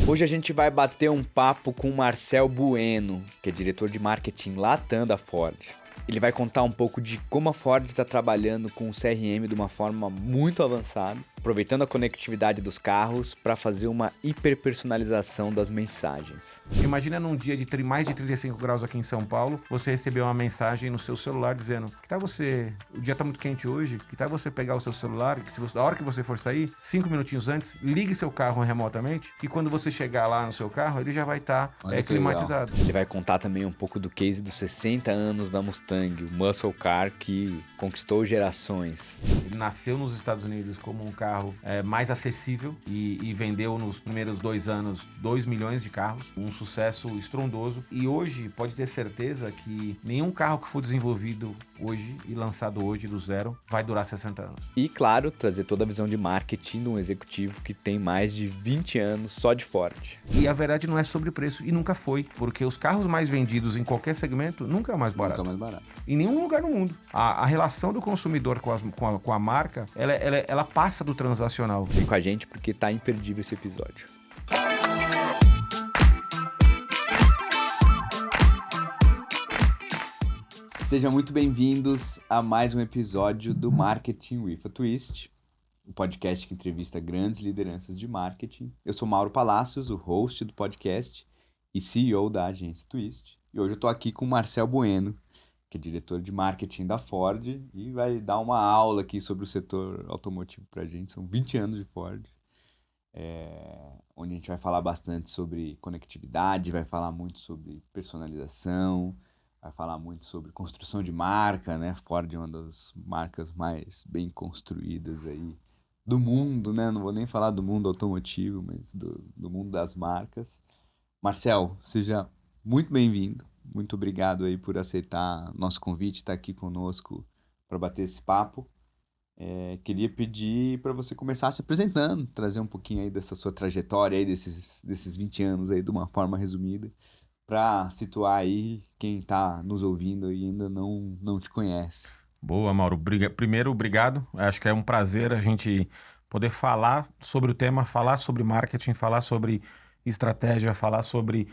Hoje a gente vai bater um papo com o Marcel Bueno, que é diretor de marketing Latam da Ford. Ele vai contar um pouco de como a Ford está trabalhando com o CRM de uma forma muito avançada, aproveitando a conectividade dos carros para fazer uma hiperpersonalização das mensagens. Imagina num dia de mais de 35 graus aqui em São Paulo, você recebeu uma mensagem no seu celular dizendo: que tal você, o dia tá muito quente hoje, que tal você pegar o seu celular, a hora que você for sair, 5 minutinhos antes, ligue seu carro remotamente, que quando você chegar lá no seu carro, ele já vai estar climatizado. Ele vai contar também um pouco do case dos 60 anos da Mustang, o muscle car que conquistou gerações. Ele nasceu nos Estados Unidos como um carro mais acessível e vendeu nos primeiros 2 anos 2 milhões de carros, um sucesso estrondoso. E hoje, pode ter certeza que nenhum carro que for desenvolvido hoje e lançado hoje do zero vai durar 60 anos. E, claro, trazer toda a visão de marketing de um executivo que tem mais de 20 anos só de Ford. E a verdade não é sobre preço, e nunca foi, porque os carros mais vendidos em qualquer segmento nunca é mais barato. Nunca mais barato. Em nenhum lugar no mundo. A relação do consumidor com a marca, ela passa do transacional. Vem com a gente porque tá imperdível esse episódio. Sejam muito bem-vindos a mais um episódio do Marketing with a Twist, um podcast que entrevista grandes lideranças de marketing. Eu sou Mauro Palacios, o host do podcast e CEO da agência Twist. E hoje eu tô aqui com o Marcel Bueno, que é diretor de marketing da Ford e vai dar uma aula aqui sobre o setor automotivo pra gente. São 20 anos de Ford, onde a gente vai falar bastante sobre conectividade, vai falar muito sobre personalização, vai falar muito sobre construção de marca, né? Ford é uma das marcas mais bem construídas aí do mundo, né? Não vou nem falar do mundo automotivo, mas do mundo das marcas. Marcel, seja muito bem-vindo. Muito obrigado aí por aceitar nosso convite, estar aqui conosco para bater esse papo. Queria pedir para você começar se apresentando, trazer um pouquinho aí dessa sua trajetória aí, desses 20 anos aí de uma forma resumida, para situar aí quem está nos ouvindo e ainda não te conhece. Boa, Mauro. Primeiro, obrigado. Acho que é um prazer a gente poder falar sobre o tema, falar sobre marketing, falar sobre estratégia, falar sobre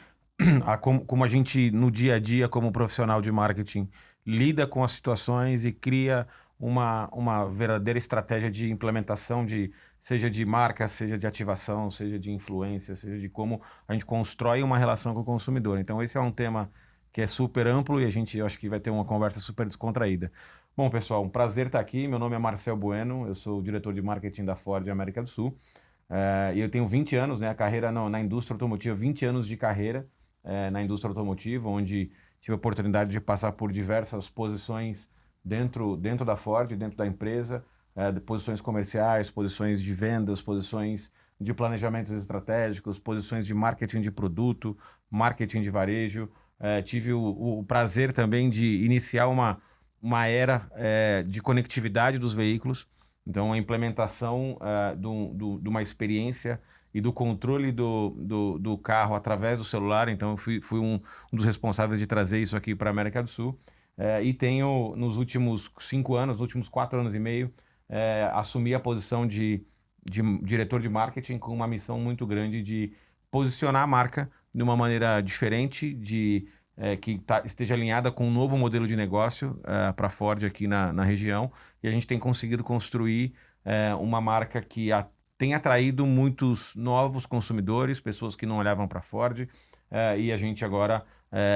como a gente, no dia a dia, como profissional de marketing, lida com as situações e cria uma verdadeira estratégia de implementação, seja de marca, seja de ativação, seja de influência, seja de como a gente constrói uma relação com o consumidor. Então esse é um tema que é super amplo e eu acho que vai ter uma conversa super descontraída. Bom, pessoal, um prazer estar aqui. Meu nome é Marcel Bueno, eu sou o diretor de marketing da Ford América do Sul. E eu tenho 20 anos, né, a carreira na indústria automotiva, 20 anos de carreira na indústria automotiva, onde tive a oportunidade de passar por diversas posições dentro da Ford, dentro da empresa, posições comerciais, posições de vendas, posições de planejamentos estratégicos, posições de marketing de produto, marketing de varejo. Tive o prazer também de iniciar uma era de conectividade dos veículos, então a implementação de uma experiência e do controle do carro através do celular. Então eu fui um dos responsáveis de trazer isso aqui para a América do Sul. E tenho, nos últimos 5 anos, nos últimos 4 anos e meio, assumi a posição de diretor de marketing com uma missão muito grande de posicionar a marca de uma maneira diferente, que esteja alinhada com um novo modelo de negócio para a Ford aqui na região. E a gente tem conseguido construir uma marca que tem atraído muitos novos consumidores, pessoas que não olhavam para a Ford, e a gente agora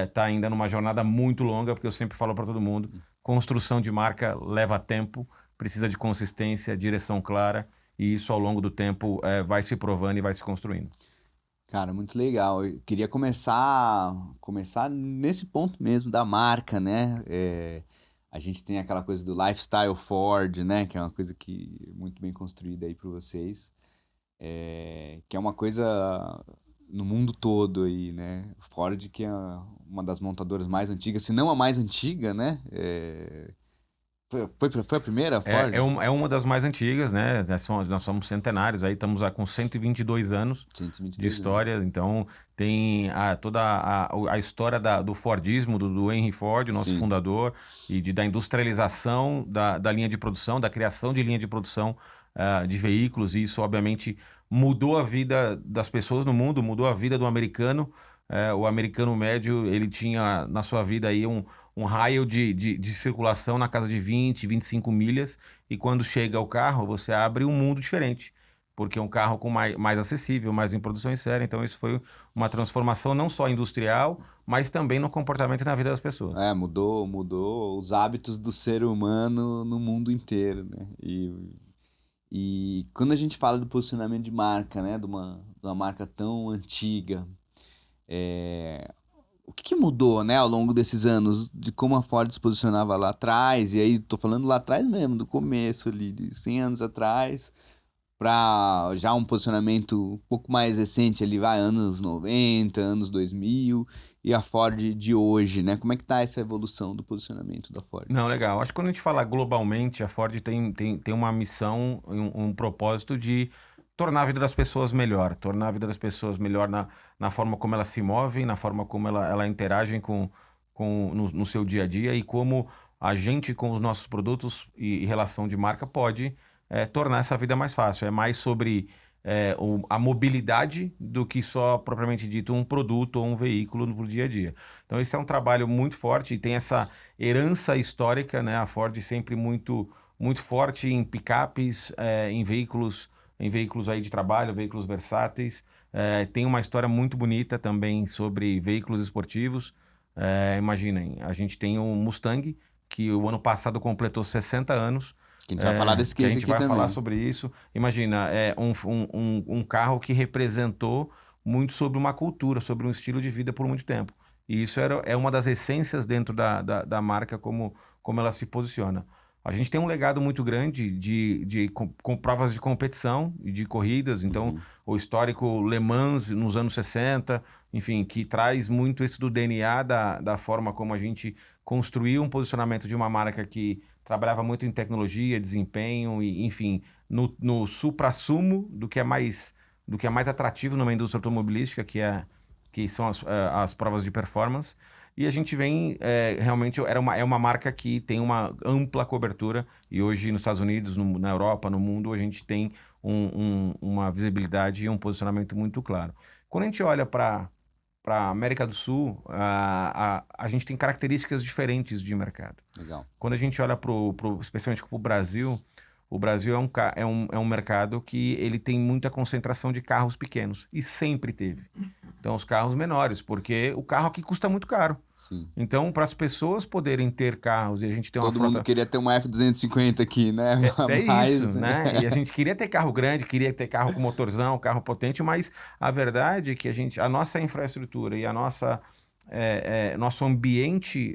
está ainda numa jornada muito longa, porque eu sempre falo para todo mundo, construção de marca leva tempo, precisa de consistência, direção clara, e isso ao longo do tempo vai se provando e vai se construindo. Cara, muito legal. Eu queria começar nesse ponto mesmo da marca, né? A gente tem aquela coisa do lifestyle Ford, né? Que é uma coisa que é muito bem construída aí para vocês. Que é uma coisa no mundo todo aí, né? Ford, que é uma das montadoras mais antigas, se não a mais antiga, né? Foi a primeira Ford? É uma das mais antigas, né? Nós somos centenários, aí estamos com 122 anos de história. Anos. Então tem toda a história do Fordismo, do Henry Ford, nosso fundador, e da industrialização da linha de produção, da criação de linha de produção de veículos, e isso obviamente mudou a vida das pessoas no mundo, mudou a vida do americano. O americano médio, ele tinha na sua vida aí um raio de circulação na casa de 25 milhas, e quando chega o carro, você abre um mundo diferente, porque é um carro com mais acessível, mais em produção em série. Então isso foi uma transformação não só industrial, mas também no comportamento e na vida das pessoas. Mudou os hábitos do ser humano no mundo inteiro, né? E quando a gente fala do posicionamento de marca, né? De uma marca tão antiga, o que mudou, né, ao longo desses anos, de como a Ford se posicionava lá atrás, e aí tô falando lá atrás mesmo, do começo ali, de 100 anos atrás, para já um posicionamento um pouco mais recente ali, vai, anos 90, anos 2000, e a Ford de hoje, né? Como é que tá essa evolução do posicionamento da Ford? Não, legal. Acho que quando a gente fala globalmente, a Ford tem uma missão, um propósito de tornar a vida das pessoas melhor, tornar a vida das pessoas melhor na forma como elas se movem, na forma como ela interagem no seu dia a dia, e como a gente, com os nossos produtos e relação de marca, pode tornar essa vida mais fácil. É mais sobre a mobilidade do que só, propriamente dito, um produto ou um veículo no dia a dia. Então, esse é um trabalho muito forte e tem essa herança histórica, né? A Ford sempre muito, muito forte em picapes, em veículos aí de trabalho, veículos versáteis. Tem uma história muito bonita também sobre veículos esportivos. Imaginem, a gente tem um Mustang, que o ano passado completou 60 anos, Que a gente vai falar desse que a case gente aqui vai falar também. sobre isso. Imagina, um carro que representou muito sobre uma cultura, sobre um estilo de vida por muito tempo. E isso é uma das essências dentro da marca, como ela se posiciona. A gente tem um legado muito grande com provas de competição e de corridas. Então, Uhum. o histórico Le Mans nos anos 60, enfim, que traz muito isso do DNA da forma como a gente construiu um posicionamento de uma marca que trabalhava muito em tecnologia, desempenho e, enfim, no suprassumo do que é mais atrativo numa indústria automobilística, que são as provas de performance. E a gente vem, realmente, é uma marca que tem uma ampla cobertura, e hoje nos Estados Unidos, na Europa, no mundo, a gente tem uma visibilidade e um posicionamento muito claro. Quando a gente olha para a América do Sul, a gente tem características diferentes de mercado. Legal. Quando a gente olha especialmente para o Brasil, o Brasil é um mercado que ele tem muita concentração de carros pequenos, e sempre teve. Então, os carros menores, porque o carro aqui custa muito caro. Sim. Então, para as pessoas poderem ter carros e a gente ter uma Todo mundo frota. queria ter uma F-250 aqui, né? A É mais, isso, né? né? E a gente queria ter carro grande, queria ter carro com motorzão, carro potente, mas a verdade é que a nossa infraestrutura e nosso ambiente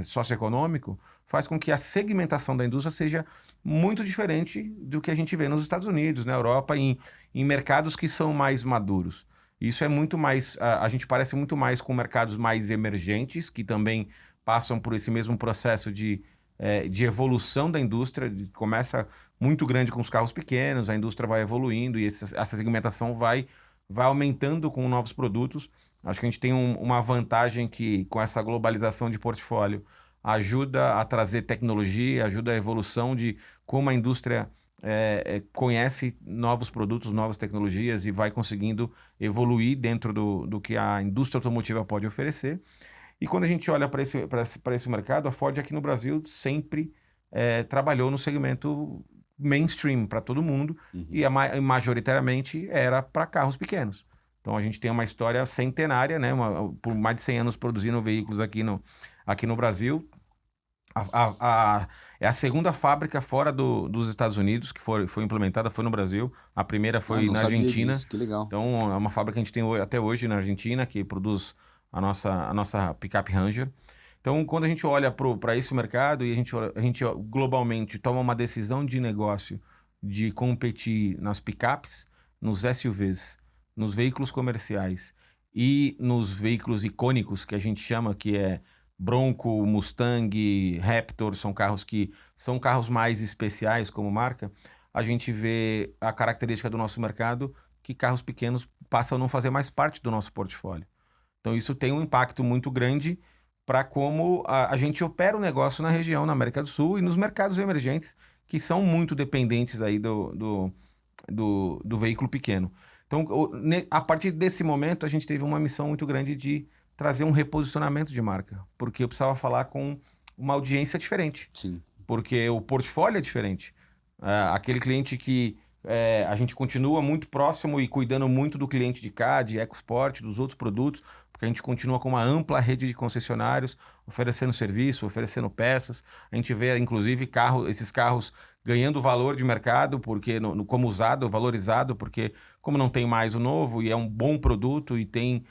socioeconômico faz com que a segmentação da indústria seja muito diferente do que a gente vê nos Estados Unidos, na Europa, em mercados que são mais maduros. Isso é muito mais. A gente parece muito mais com mercados mais emergentes, que também passam por esse mesmo processo de evolução da indústria. Começa muito grande com os carros pequenos, a indústria vai evoluindo e essa segmentação vai aumentando com novos produtos. Acho que a gente tem uma vantagem que, com essa globalização de portfólio, ajuda a trazer tecnologia, ajuda a evolução de como a indústria conhece novos produtos, novas tecnologias, e vai conseguindo evoluir dentro do que a indústria automotiva pode oferecer. E quando a gente olha para esse mercado, a Ford aqui no Brasil sempre trabalhou no segmento mainstream para todo mundo, e Uhum. majoritariamente era para carros pequenos. Então a gente tem uma história centenária, né? Por mais de 100 anos produzindo veículos aqui no Brasil. É a segunda fábrica fora dos Estados Unidos que foi implementada, foi no Brasil. A primeira Ah, foi não na sabia Argentina. disso, que legal. Então, é uma fábrica que a gente tem até hoje na Argentina, que produz a nossa picape Ranger. Então, quando a gente olha para esse mercado e a gente globalmente toma uma decisão de negócio de competir nas picapes, nos SUVs, nos veículos comerciais e nos veículos icônicos, que a gente chama, que é Bronco, Mustang, Raptor, são carros mais especiais como marca. A gente vê a característica do nosso mercado, que carros pequenos passam a não fazer mais parte do nosso portfólio. Então, isso tem um impacto muito grande para como a gente opera o negócio na região, na América do Sul e nos mercados emergentes, que são muito dependentes aí do veículo pequeno. Então, a partir desse momento, a gente teve uma missão muito grande de trazer um reposicionamento de marca, porque eu precisava falar com uma audiência diferente, Sim. porque o portfólio é diferente. Aquele cliente que a gente continua muito próximo e cuidando muito do cliente de cá, de EcoSport, dos outros produtos, porque a gente continua com uma ampla rede de concessionários, oferecendo serviço, oferecendo peças. A gente vê, inclusive, esses carros ganhando valor de mercado, porque como usado, valorizado, porque como não tem mais o novo e é um bom produto e tem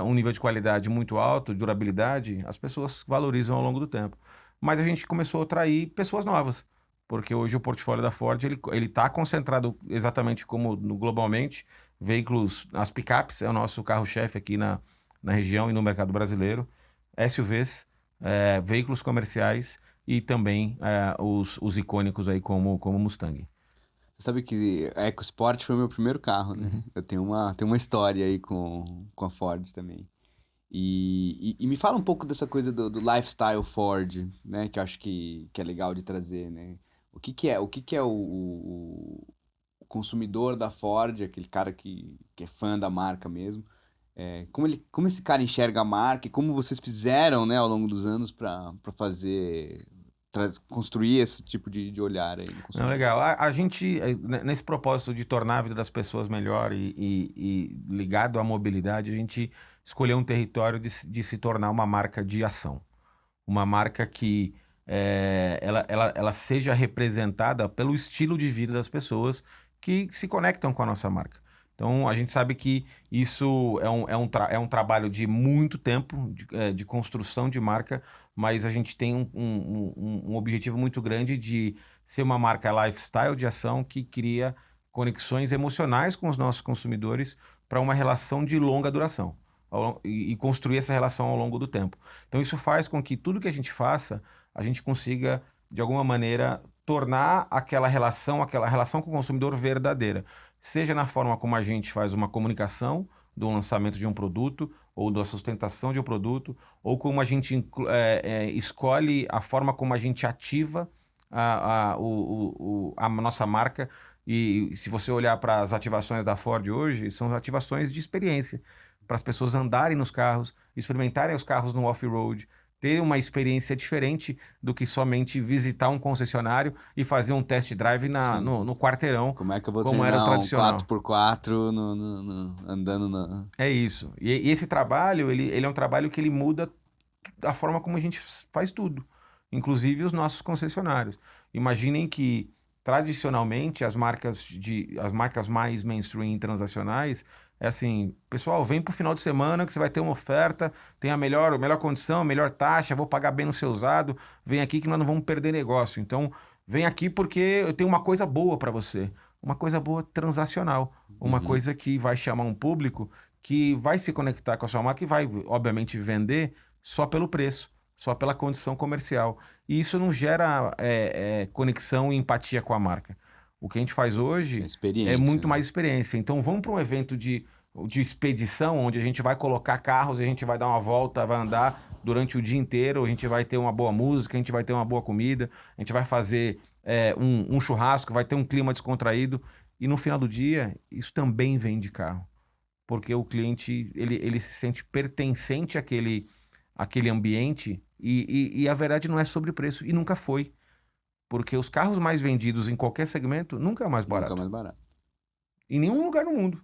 um nível de qualidade muito alto, durabilidade, as pessoas valorizam ao longo do tempo. Mas a gente começou a atrair pessoas novas, porque hoje o portfólio da Ford ele está concentrado exatamente como globalmente, veículos, as picapes é o nosso carro-chefe aqui na região e no mercado brasileiro, SUVs, veículos comerciais e também os icônicos aí como Mustang. Você sabe que a EcoSport foi o meu primeiro carro, né? Eu tenho uma história aí com a Ford também. E me fala um pouco dessa coisa do lifestyle Ford, né? Que eu acho que é legal de trazer, né? O que que é o consumidor da Ford, aquele cara que é fã da marca mesmo, como esse cara enxerga a marca e como vocês fizeram, né, ao longo dos anos para fazer, construir esse tipo de olhar aí no Não, consumidor. legal. A gente, nesse propósito de tornar a vida das pessoas melhor e ligado à mobilidade, a gente escolheu um território de se tornar uma marca de ação. Uma marca que ela seja representada pelo estilo de vida das pessoas que se conectam com a nossa marca. Então, a gente sabe que isso é um trabalho de muito tempo, de construção de marca, mas a gente tem um objetivo muito grande de ser uma marca lifestyle de ação que cria conexões emocionais com os nossos consumidores para uma relação de longa duração e construir essa relação ao longo do tempo. Então, isso faz com que tudo que a gente faça, a gente consiga, de alguma maneira, tornar aquela relação com o consumidor verdadeira. Seja na forma como a gente faz uma comunicação do lançamento de um produto, ou da sustentação de um produto, ou como a gente escolhe a forma como a gente ativa a nossa marca. E se você olhar para as ativações da Ford hoje, são ativações de experiência, para as pessoas andarem nos carros, experimentarem os carros no off-road, ter uma experiência diferente do que somente visitar um concessionário e fazer um test drive Sim. no quarteirão, Como é que eu vou como era o treinar um tradicional. 4x4 andando na. É isso. E esse trabalho, ele é um trabalho que ele muda a forma como a gente faz tudo, inclusive os nossos concessionários. Imaginem que tradicionalmente as marcas mais mainstream transacionais é assim, pessoal, vem pro final de semana que você vai ter uma oferta, tem a melhor condição, a melhor taxa, vou pagar bem no seu usado, vem aqui que nós não vamos perder negócio. Então, vem aqui porque eu tenho uma coisa boa para você, uma coisa boa transacional, uma Uhum. coisa que vai chamar um público que vai se conectar com a sua marca e vai, obviamente, vender só pelo preço, só pela condição comercial. E isso não gera conexão e empatia com a marca. O que a gente faz É hoje é experiência, muito né? mais experiência. Então vamos para um evento de expedição, onde a gente vai colocar carros, a gente vai dar uma volta, vai andar durante o dia inteiro, a gente vai ter uma boa música, a gente vai ter uma boa comida, a gente vai fazer um churrasco, vai ter um clima descontraído. E no final do dia, isso também vem de carro. Porque o cliente ele se sente pertencente àquele ambiente e a verdade não é sobre preço, e nunca foi. Porque os carros mais vendidos em qualquer segmento nunca é o mais Nunca barato. mais barato. Em nenhum lugar no mundo.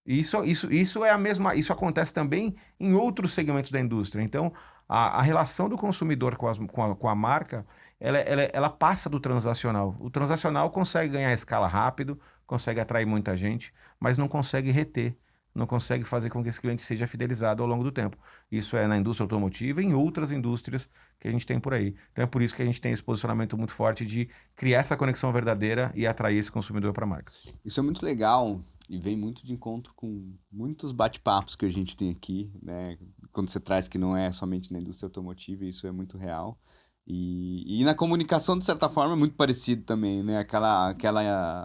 E isso é a mesma. Isso acontece também em outros segmentos da indústria. Então, a relação do consumidor com a marca, ela passa do transacional. O transacional consegue ganhar escala rápido, consegue atrair muita gente, mas não consegue reter, não consegue fazer com que esse cliente seja fidelizado ao longo do tempo. Isso é na indústria automotiva e em outras indústrias que a gente tem por aí. Então é por isso que a gente tem esse posicionamento muito forte de criar essa conexão verdadeira e atrair esse consumidor para a marca. Isso é muito legal e vem muito de encontro com muitos bate-papos que a gente tem aqui, né? Quando você traz que não é somente na indústria automotiva, isso é muito real. E na comunicação, de certa forma, é muito parecido também, né?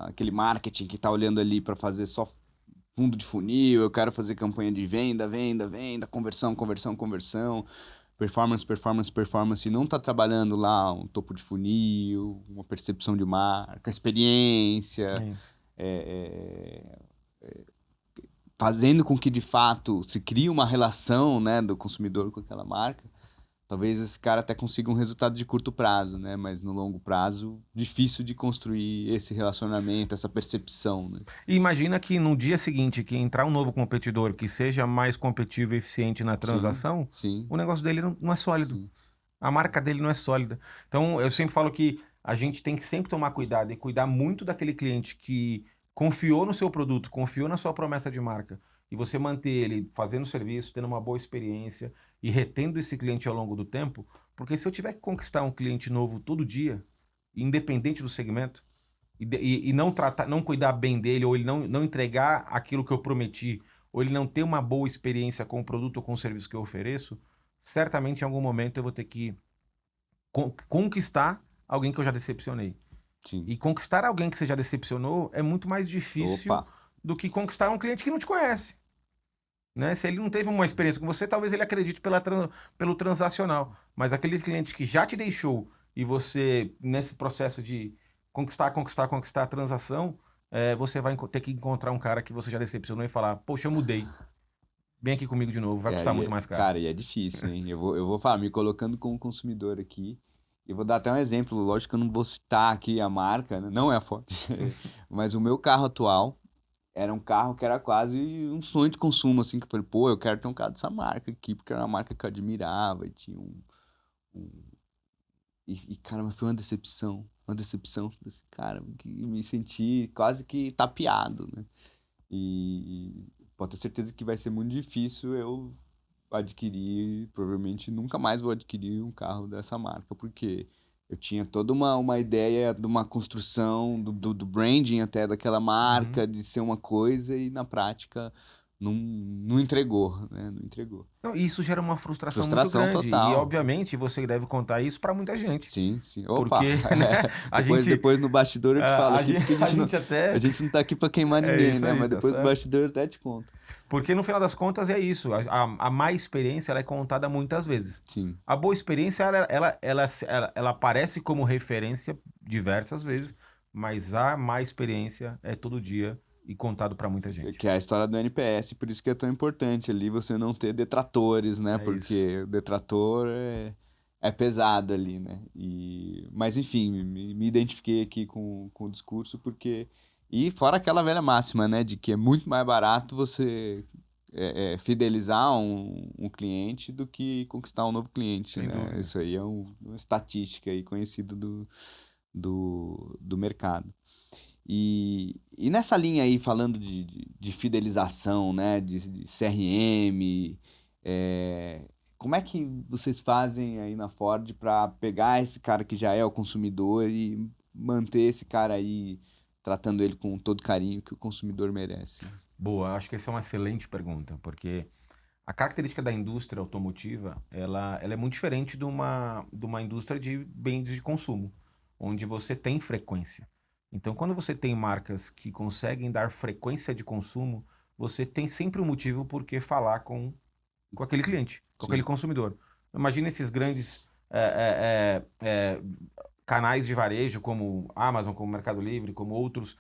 Aquele marketing que está olhando ali para fazer só fundo de funil, eu quero fazer campanha de venda, venda, venda, conversão, conversão, conversão. performance, performance, performance, e não tá trabalhando lá um topo de funil, uma percepção de marca, experiência, É isso. é, fazendo com que de fato se crie uma relação, né, do consumidor com aquela marca, talvez esse cara até consiga um resultado de curto prazo, né? Mas no longo prazo, difícil de construir esse relacionamento, essa percepção, né? E imagina que no dia seguinte que entrar um novo competidor que seja mais competitivo e eficiente na Sim, transação, sim, o negócio dele não é sólido. sim. A marca dele não é sólida. Então, eu sempre falo que a gente tem que sempre tomar cuidado e cuidar muito daquele cliente que confiou no seu produto, confiou na sua promessa de marca, e você manter ele fazendo serviço, tendo uma boa experiência e retendo esse cliente ao longo do tempo, porque se eu tiver que conquistar um cliente novo todo dia, independente do segmento, e não tratar, não cuidar bem dele, ou ele não entregar aquilo que eu prometi, ou ele não ter uma boa experiência com o produto ou com o serviço que eu ofereço, certamente em algum momento eu vou ter que conquistar alguém que eu já decepcionei. Sim. E conquistar alguém que você já decepcionou é muito mais difícil Opa, do que conquistar um cliente que não te conhece. Né? Se ele não teve uma experiência com você, talvez ele acredite pelo transacional. Mas aquele cliente que já te deixou e você, nesse processo de conquistar a transação, você vai ter que encontrar um cara que você já decepcionou e falar: Poxa, eu mudei. Vem aqui comigo de novo, vai custar muito mais caro. cara, e é difícil, hein? Eu vou falar, me colocando como consumidor aqui, e vou dar até um exemplo, lógico que eu não vou citar aqui a marca, né? Não é a Ford, mas o meu carro atual era um carro que era quase um sonho de consumo, assim, que eu falei, pô, eu quero ter um carro dessa marca aqui, porque era uma marca que eu admirava, e tinha um- cara, mas foi uma decepção, uma decepção. Falei assim, cara, que me senti quase que tapeado, né? E pode ter certeza que vai ser muito difícil eu adquirir, provavelmente nunca mais vou adquirir um carro dessa marca, porque eu tinha toda uma ideia de uma construção, do branding até daquela Uhum. marca, de ser uma coisa, e na prática não entregou, né? Não entregou. Não, e isso gera uma frustração muito Frustração grande. E, total. obviamente, você deve contar isso para muita gente. Sim, sim. Opa! Porque, né, a Depois, gente, depois no bastidor eu te falo a, a aqui, gente, porque a gente a até. gente não tá aqui pra queimar É ninguém, isso né? aí, Mas tá depois do certo? bastidor eu até te conto. Porque no final das contas é isso. A má experiência ela é contada muitas vezes. Sim. A boa experiência ela aparece como referência diversas vezes, mas a má experiência é todo dia e contado para muita gente. Que é a história do NPS, por isso que é tão importante ali você não ter detratores, né? É isso. Porque o detrator é pesado ali, né? Mas enfim, me identifiquei aqui com o discurso porque. E fora aquela velha máxima, né? De que é muito mais barato você fidelizar um cliente do que conquistar um novo cliente, Sem né? dúvida. Isso aí é uma estatística aí conhecida do mercado. E nessa linha aí, falando de fidelização, né, de CRM, como é que vocês fazem aí na Ford para pegar esse cara que já é o consumidor e manter esse cara aí, tratando ele com todo carinho que o consumidor merece? Boa, acho que essa é uma excelente pergunta, porque a característica da indústria automotiva, ela é muito diferente de uma indústria de bens de consumo, onde você tem frequência. Então, quando você tem marcas que conseguem dar frequência de consumo, você tem sempre um motivo por que falar com aquele cliente, com aquele Sim, consumidor. Imagina esses grandes canais de varejo, como Amazon, como Mercado Livre, como outros,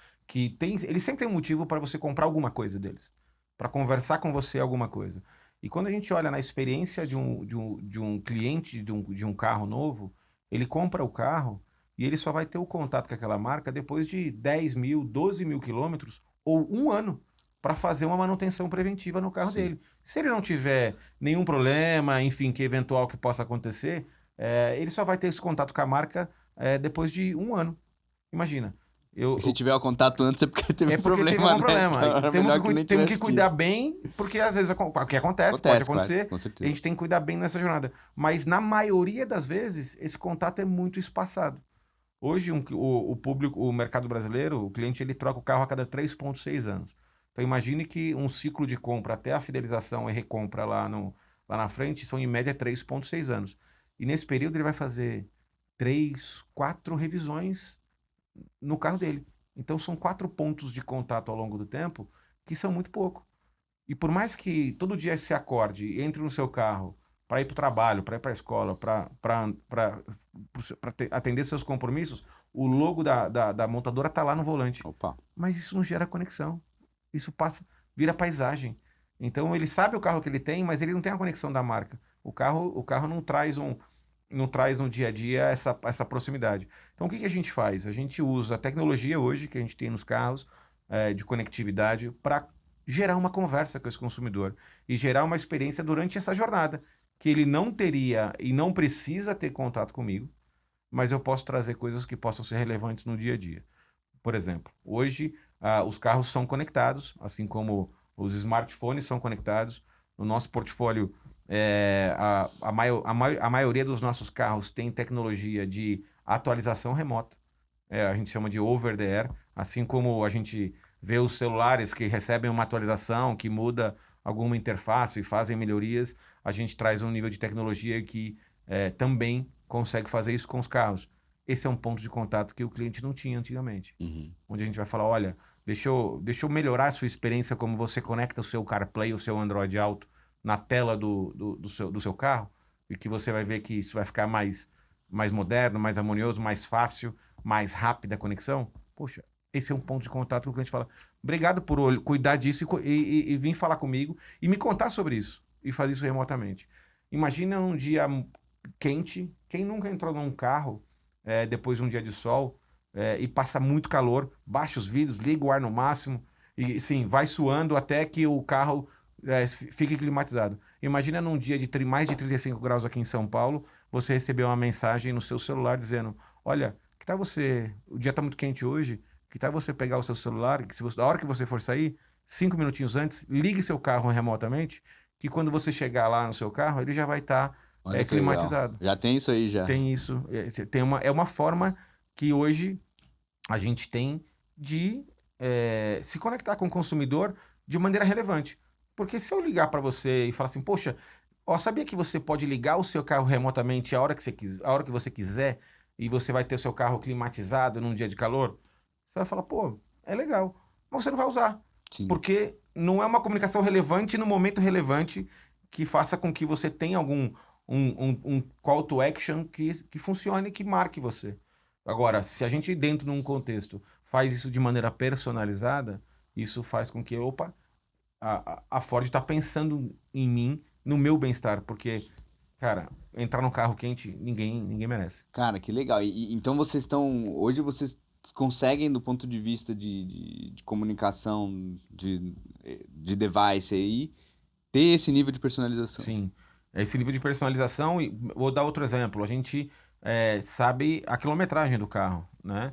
eles sempre têm um motivo para você comprar alguma coisa deles, para conversar com você alguma coisa. E quando a gente olha na experiência de um cliente de um carro novo, ele compra o carro e ele só vai ter o contato com aquela marca depois de 10 mil, 12 mil quilômetros ou um ano para fazer uma manutenção preventiva no carro sim. dele. Se ele não tiver nenhum problema, enfim, que eventual que possa acontecer, ele só vai ter esse contato com a marca depois de um ano. Imagina. E se Eu, tiver o contato antes é porque teve é um porque teve problema, algum né? problema. Então E era melhor que nem temos que tivesse cuidar tido. bem, porque às vezes o que acontece, pode Acontece, claro, acontecer, com e a certeza. gente tem que cuidar bem nessa jornada. Mas na maioria das vezes, esse contato é muito espaçado. Hoje, o público, o mercado brasileiro, o cliente, ele troca o carro a cada 3,6 anos. Então, imagine que um ciclo de compra até a fidelização e recompra lá na frente são, em média, 3,6 anos. E nesse período, ele vai fazer 3, 4 revisões no carro dele. Então, são 4 pontos de contato ao longo do tempo que são muito pouco. E por mais que todo dia se acorde, entre no seu carro para ir para o trabalho, para ir para a escola, para atender seus compromissos, o logo da montadora está lá no volante. Opa. Mas isso não gera conexão. Isso passa, vira paisagem. Então ele sabe o carro que ele tem, mas ele não tem a conexão da marca. O carro não traz no dia a dia essa proximidade. Então o que a gente faz? A gente usa a tecnologia hoje que a gente tem nos carros de conectividade para gerar uma conversa com esse consumidor e gerar uma experiência durante essa jornada que ele não teria e não precisa ter contato comigo, mas eu posso trazer coisas que possam ser relevantes no dia a dia. Por exemplo, hoje os carros são conectados, assim como os smartphones são conectados. No nosso portfólio, a maioria dos nossos carros tem tecnologia de atualização remota. A gente chama de over the air, assim como a gente vê os celulares que recebem uma atualização, que muda alguma interface e fazem melhorias, a gente traz um nível de tecnologia que também consegue fazer isso com os carros. Esse é um ponto de contato que o cliente não tinha antigamente. Onde a gente vai falar, olha, deixa eu melhorar a sua experiência como você conecta o seu CarPlay, o seu Android Auto na tela do seu carro, e que você vai ver que isso vai ficar mais moderno, mais harmonioso, mais fácil, mais rápida a conexão. Poxa, esse é um ponto de contato que o cliente fala, obrigado por cuidar disso e vir falar comigo e me contar sobre isso, e fazer isso remotamente. Imagina um dia quente, quem nunca entrou num carro depois de um dia de sol e passa muito calor, baixa os vidros, liga o ar no máximo e sim, vai suando até que o carro fique climatizado. Imagina num dia de mais de 35 graus aqui em São Paulo, você recebeu uma mensagem no seu celular dizendo, olha, que tal o dia está muito quente hoje, que tal você pegar o seu celular, que a hora que você for sair, 5 minutinhos antes, ligue seu carro remotamente, que quando você chegar lá no seu carro, ele já vai estar climatizado. Já tem isso aí, já. Tem isso. É uma forma que hoje a gente tem de se conectar com o consumidor de maneira relevante. Porque se eu ligar para você e falar assim, poxa, sabia que você pode ligar o seu carro remotamente a hora que você quiser e você vai ter o seu carro climatizado num dia de calor? Você vai falar, pô, é legal. Mas você não vai usar. Sim. Porque não é uma comunicação relevante no momento relevante que faça com que você tenha algum um call to action que funcione, que marque você. Agora, se a gente dentro de um contexto faz isso de maneira personalizada, isso faz com que, a Ford está pensando em mim, no meu bem-estar, porque, cara, entrar num carro quente, ninguém merece. Cara, que legal. Então hoje vocês conseguem, do ponto de vista de comunicação de device aí, ter esse nível de personalização. Sim, esse nível de personalização, e vou dar outro exemplo, a gente sabe a quilometragem do carro, né?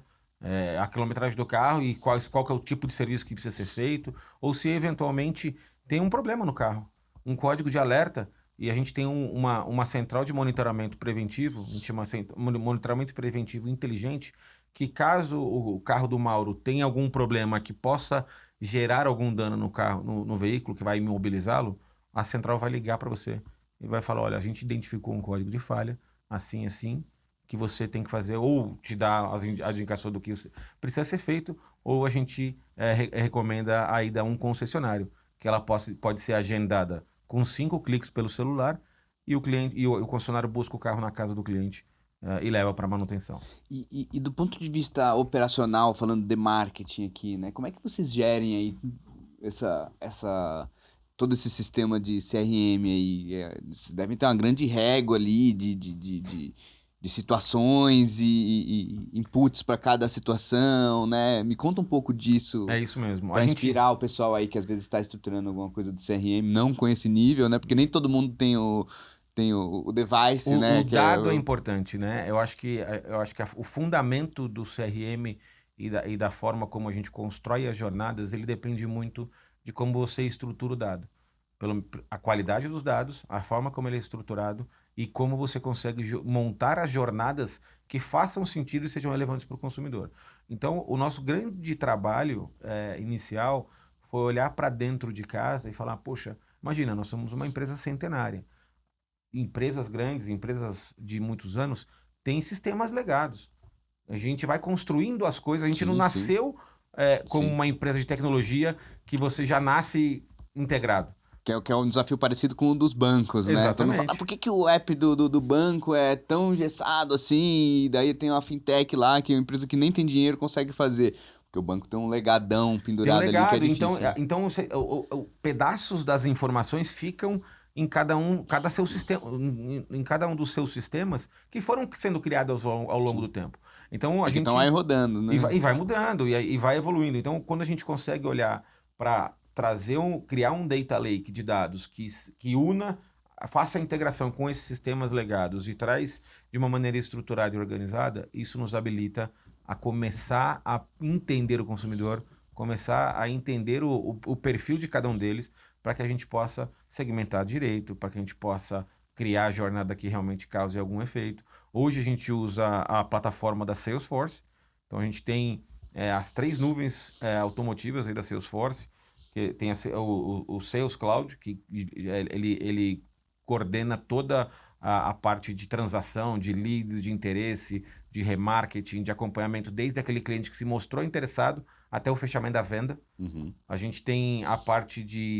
A quilometragem do carro e qual que é o tipo de serviço que precisa ser feito, ou se eventualmente tem um problema no carro, um código de alerta, e a gente tem uma central de monitoramento preventivo, a gente chama monitoramento preventivo inteligente, que caso o carro do Mauro tenha algum problema que possa gerar algum dano no carro, no veículo, que vai imobilizá-lo, a central vai ligar para você e vai falar, olha, a gente identificou um código de falha, assim, que você tem que fazer, ou te dar as indicações do que precisa ser feito, ou a gente recomenda a ida a um concessionário, que ela pode ser agendada com 5 cliques pelo celular e o concessionário busca o carro na casa do cliente e leva para manutenção. E do ponto de vista operacional, falando de marketing aqui, né? Como é que vocês gerem aí todo esse sistema de CRM aí? Vocês devem ter uma grande régua ali de situações e inputs para cada situação, né? Me conta um pouco disso. É isso mesmo. Para inspirar o pessoal aí que às vezes está estruturando alguma coisa de CRM, não com esse nível, né? Porque nem todo mundo tem o device, né? O dado é importante, né? Eu acho que o fundamento do CRM e da forma como a gente constrói as jornadas, ele depende muito de como você estrutura o dado. A qualidade dos dados, a forma como ele é estruturado e como você consegue montar as jornadas que façam sentido e sejam relevantes para o consumidor. Então, o nosso grande trabalho inicial foi olhar para dentro de casa e falar, poxa, imagina, nós somos uma empresa centenária. Empresas grandes, empresas de muitos anos, têm sistemas legados. A gente vai construindo as coisas, a gente não nasceu como uma empresa de tecnologia que você já nasce integrado. Que é um desafio parecido com o dos bancos, né? Todo mundo fala, Exatamente. por que o app do banco é tão engessado assim? E daí tem uma fintech lá, que é uma empresa que nem tem dinheiro consegue fazer. Porque o banco tem um legadão Tem um pendurado ali que é legado, então, difícil, né? pedaços das informações ficam em cada seu sistema, em cada um dos seus sistemas que foram sendo criados ao longo do tempo. Então a E que estão aí gente rodando, e né? vai mudando e vai evoluindo. Então quando a gente consegue olhar para criar um data lake de dados que una, faça a integração com esses sistemas legados e traz de uma maneira estruturada e organizada, isso nos habilita a começar a entender o consumidor, começar a entender o perfil de cada um deles, para que a gente possa segmentar direito, para que a gente possa criar a jornada que realmente cause algum efeito. Hoje a gente usa a plataforma da Salesforce, então a gente tem as 3 nuvens automotivas aí da Salesforce, que tem o Sales Cloud, que ele coordena toda a parte de transação, de leads, de interesse, de remarketing, de acompanhamento, desde aquele cliente que se mostrou interessado até o fechamento da venda. Uhum. A gente tem a parte de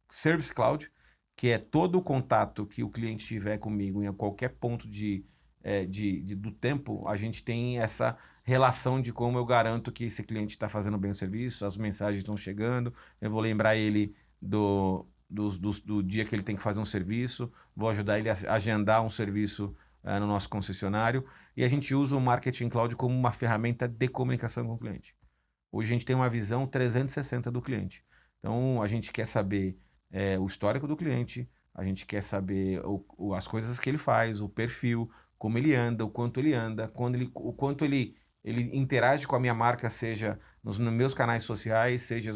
Service Cloud, que é todo o contato que o cliente tiver comigo em qualquer ponto do tempo, a gente tem essa relação de como eu garanto que esse cliente está fazendo bem o serviço, as mensagens estão chegando, eu vou lembrar ele do dia que ele tem que fazer um serviço, vou ajudar ele a agendar um serviço no nosso concessionário, e a gente usa o Marketing Cloud como uma ferramenta de comunicação com o cliente. Hoje a gente tem uma visão 360 do cliente. Então a gente quer saber o histórico do cliente, a gente quer saber as coisas que ele faz, o perfil, como ele anda, o quanto ele anda, o quanto ele interage com a minha marca, seja nos meus canais sociais, seja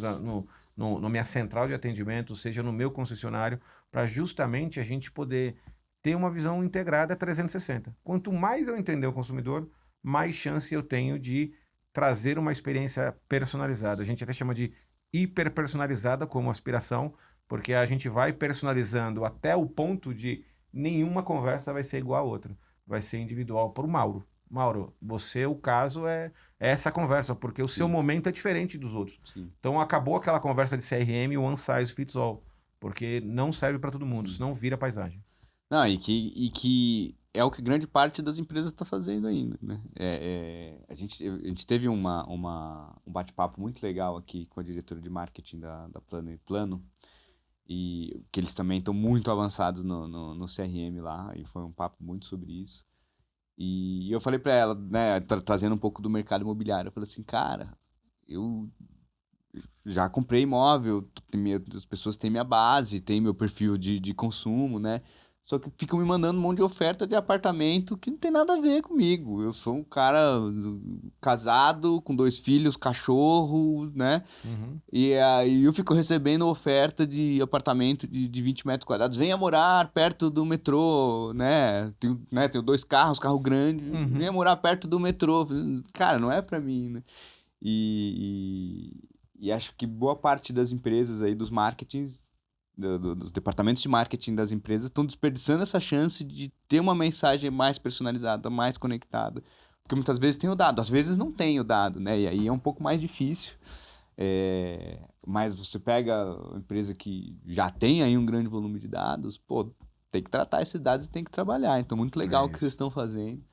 na minha central de atendimento, seja no meu concessionário, para justamente a gente poder ter uma visão integrada 360. Quanto mais eu entender o consumidor, mais chance eu tenho de trazer uma experiência personalizada. A gente até chama de hiperpersonalizada como aspiração, porque a gente vai personalizando até o ponto de nenhuma conversa vai ser igual a outra. Vai ser individual para o Mauro. Mauro, você, o caso é essa conversa, porque o seu Sim, momento é diferente dos outros. sim, Então acabou aquela conversa de CRM, one size fits all, porque não serve para todo mundo, sim. senão vira paisagem. Não, e que é o que grande parte das empresas está fazendo ainda, né? A gente teve um bate-papo muito legal aqui com a diretora de marketing da Plano e Plano, e que eles também estão muito avançados no CRM lá, e foi um papo muito sobre isso. E eu falei para ela, né, trazendo um pouco do mercado imobiliário, eu falei assim, cara, eu já comprei imóvel, as pessoas têm minha base, têm meu perfil de consumo, né? Só que ficam me mandando um monte de oferta de apartamento que não tem nada a ver comigo. Eu sou um cara casado, com 2 filhos, cachorro, né? Uhum. E aí eu fico recebendo oferta de apartamento de 20 metros quadrados. Venha morar perto do metrô, né? Tenho 2 carros, carro grande. Uhum. Venha morar perto do metrô. Cara, não é pra mim, né? E acho que boa parte das empresas aí, dos marketings, dos departamentos de marketing das empresas, estão desperdiçando essa chance de ter uma mensagem mais personalizada, mais conectada. Porque muitas vezes tem o dado, às vezes não tem o dado, né? E aí é um pouco mais difícil. Mas você pega uma empresa que já tem aí um grande volume de dados, pô, tem que tratar esses dados e tem que trabalhar. Então, muito legal É o que vocês isso. estão fazendo.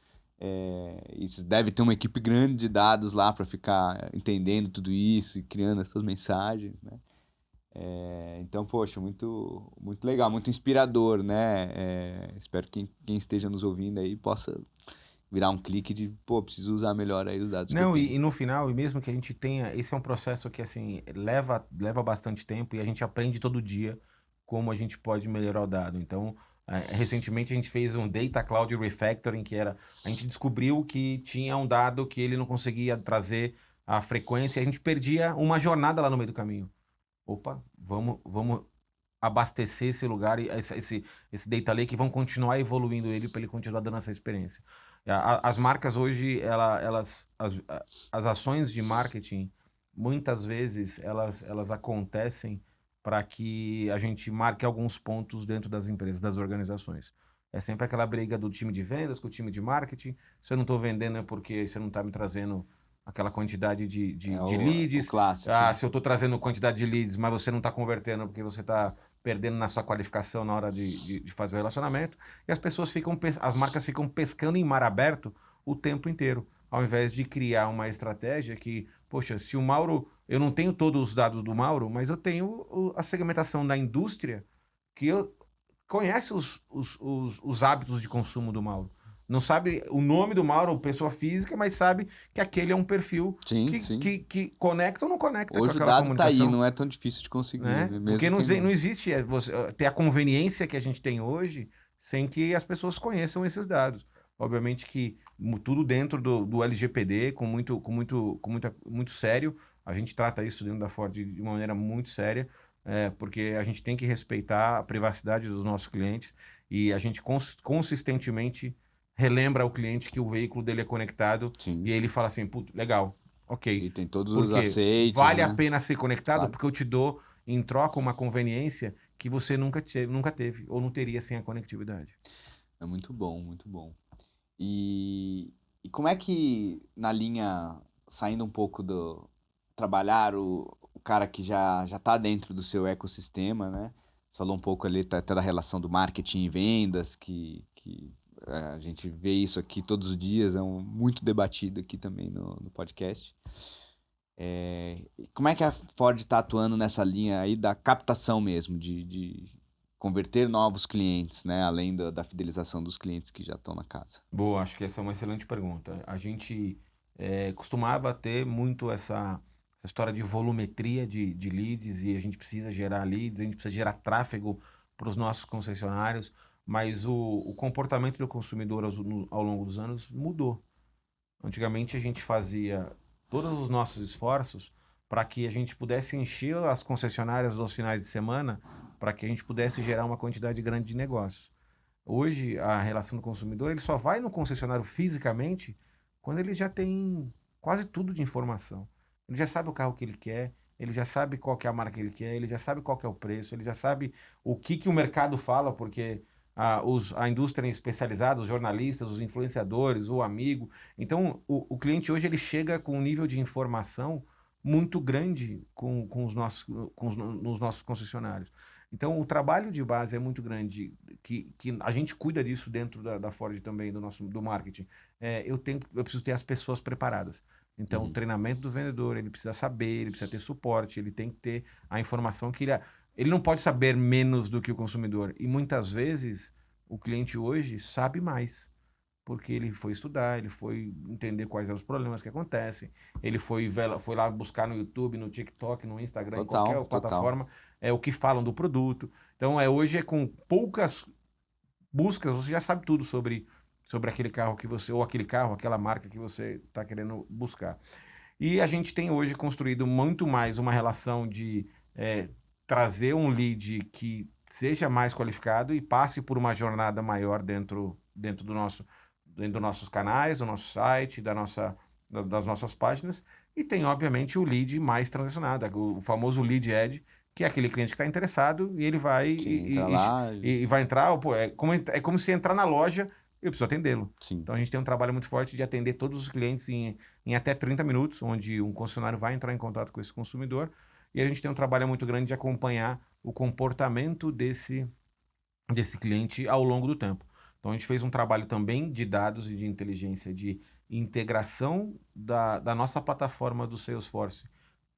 E vocês devem ter uma equipe grande de dados lá para ficar entendendo tudo isso e criando essas mensagens, né? Então, poxa, muito, muito legal, muito inspirador, né? Espero que quem esteja nos ouvindo aí possa virar um clique de, pô, preciso usar melhor aí os dados que eu Não, tenho. e no final, e mesmo que a gente tenha, esse é um processo que assim leva bastante tempo e a gente aprende todo dia como a gente pode melhorar o dado. Então, recentemente a gente fez um Data Cloud Refactoring, que era, a gente descobriu que tinha um dado que ele não conseguia trazer a frequência, e a gente perdia uma jornada lá no meio do caminho. Opa, vamos abastecer esse lugar, e esse data lake, e vão continuar evoluindo ele para ele continuar dando essa experiência. As marcas hoje, as ações de marketing, muitas vezes, elas acontecem para que a gente marque alguns pontos dentro das empresas, das organizações. É sempre aquela briga do time de vendas com o time de marketing. Se eu não estou vendendo é porque você não está me trazendo aquela quantidade de É o leads. clássico, Ah, né? se eu estou trazendo quantidade de leads, mas você não está convertendo porque você está perdendo na sua qualificação na hora de fazer o relacionamento, e as marcas ficam pescando em mar aberto o tempo inteiro, ao invés de criar uma estratégia que, poxa, se o Mauro, eu não tenho todos os dados do Mauro, mas eu tenho a segmentação da indústria que eu conhece os hábitos de consumo do Mauro. Não sabe o nome do Mauro, pessoa física, mas sabe que aquele é um perfil Sim, sim. que conecta ou não conecta com Hoje o aquela dado tá aí, comunicação. não é tão difícil de conseguir, Né? né? Porque Mesmo quem não não. existe você ter a conveniência que a gente tem hoje sem que as pessoas conheçam esses dados. Obviamente que tudo dentro do LGPD, muito sério. A gente trata isso dentro da Ford de uma maneira muito séria, porque a gente tem que respeitar a privacidade dos nossos clientes e a gente consistentemente relembra ao cliente que o veículo dele é conectado e Sim. ele fala assim, puto, legal, ok. E tem todos os Porque aceites, vale a né? pena ser conectado Claro. porque eu te dou em troca uma conveniência que você nunca teve ou não teria sem a conectividade. É muito bom, muito bom. E como é que, na linha, saindo um pouco do trabalhar o cara que já tá dentro do seu ecossistema, né? Você falou um pouco ali até da relação do marketing e vendas, que a gente vê isso aqui todos os dias, muito debatido aqui também no podcast. E como é que a Ford está atuando nessa linha aí da captação mesmo, de converter novos clientes, né? Além da fidelização dos clientes que já estão na casa. Boa, acho que essa é uma excelente pergunta. A gente costumava ter muito essa história de volumetria de leads e a gente precisa gerar leads, a gente precisa gerar tráfego para os nossos concessionários, mas o comportamento do consumidor ao longo dos anos mudou. Antigamente a gente fazia todos os nossos esforços para que a gente pudesse encher as concessionárias aos finais de semana, para que a gente pudesse gerar uma quantidade grande de negócios. Hoje, a relação do consumidor, ele só vai no concessionário fisicamente quando ele já tem quase tudo de informação. Ele já sabe o carro que ele quer, ele já sabe qual que é a marca que ele quer, ele já sabe qual que é o preço, ele já sabe o que o mercado fala, porque a indústria especializada, os jornalistas, os influenciadores, o amigo. Então, o cliente hoje ele chega com um nível de informação muito grande nos nossos concessionários. Então, o trabalho de base é muito grande, que a gente cuida disso dentro da Ford também, do marketing. Eu preciso ter as pessoas preparadas. Então, o Uhum. treinamento do vendedor, ele precisa saber, ele precisa ter suporte, ele tem que ter a informação que ele não pode saber menos do que o consumidor. E muitas vezes, o cliente hoje sabe mais porque ele foi estudar, ele foi entender quais eram os problemas que acontecem, ele foi lá buscar no YouTube, no TikTok, no Instagram, em qualquer Total, total. plataforma, o que falam do produto. Então, hoje com poucas buscas, você já sabe tudo sobre aquele carro que você, ou aquele carro, aquela marca que você está querendo buscar. E a gente tem hoje construído muito mais uma relação de trazer um lead que seja mais qualificado e passe por uma jornada maior dentro dos nossos canais, do nosso site, das nossas páginas. E tem, obviamente, o lead mais transacionado, o famoso lead ad, que é aquele cliente que está interessado e ele vai Que entra lá. e vai entrar, pô, é como se entrar na loja, eu preciso atendê-lo. Sim. Então a gente tem um trabalho muito forte de atender todos os clientes em até 30 minutos, onde um concessionário vai entrar em contato com esse consumidor. E a gente tem um trabalho muito grande de acompanhar o comportamento desse cliente ao longo do tempo. Então a gente fez um trabalho também de dados e de inteligência, de integração da nossa plataforma do Salesforce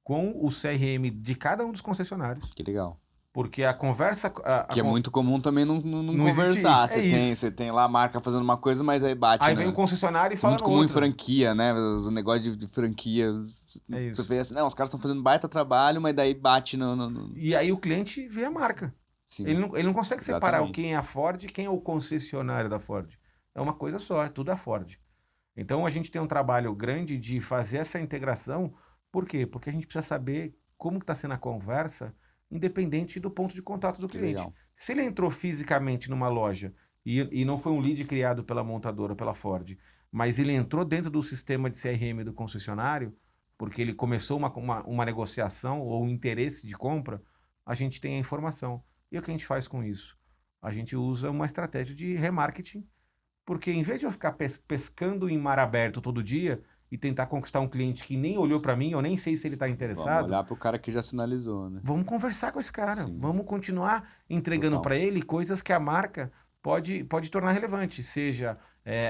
com o CRM de cada um dos concessionários. Que legal. Porque a conversa. Que é muito comum também não não conversar. existe. É isso. Você tem lá a marca fazendo uma coisa, mas aí bate, Aí vem o né? concessionário e Isso é fala muito no comum em outro. franquia, né? O negócio de franquia. É Você isso. vê assim, não, os caras estão fazendo baita trabalho, mas daí bate no. E aí o cliente vê a marca. Sim, Ele não consegue separar exatamente. quem é a Ford e quem é o concessionário da Ford. É uma coisa só, é tudo a Ford. Então a gente tem um trabalho grande de fazer essa integração. Por quê? Porque a gente precisa saber como está sendo a conversa, independente do ponto de contato do Que cliente. legal. Se ele entrou fisicamente numa loja e não foi um lead criado pela montadora, pela Ford, mas ele entrou dentro do sistema de CRM do concessionário, porque ele começou uma negociação ou um interesse de compra, a gente tem a informação. E o que a gente faz com isso? A gente usa uma estratégia de remarketing porque em vez de eu ficar pescando em mar aberto todo dia, e tentar conquistar um cliente que nem olhou para mim, eu nem sei se ele está Vamos interessado, olhar pro cara que já sinalizou, né? vamos conversar com esse cara, Sim, vamos continuar entregando total. para ele coisas que a marca pode tornar relevante, seja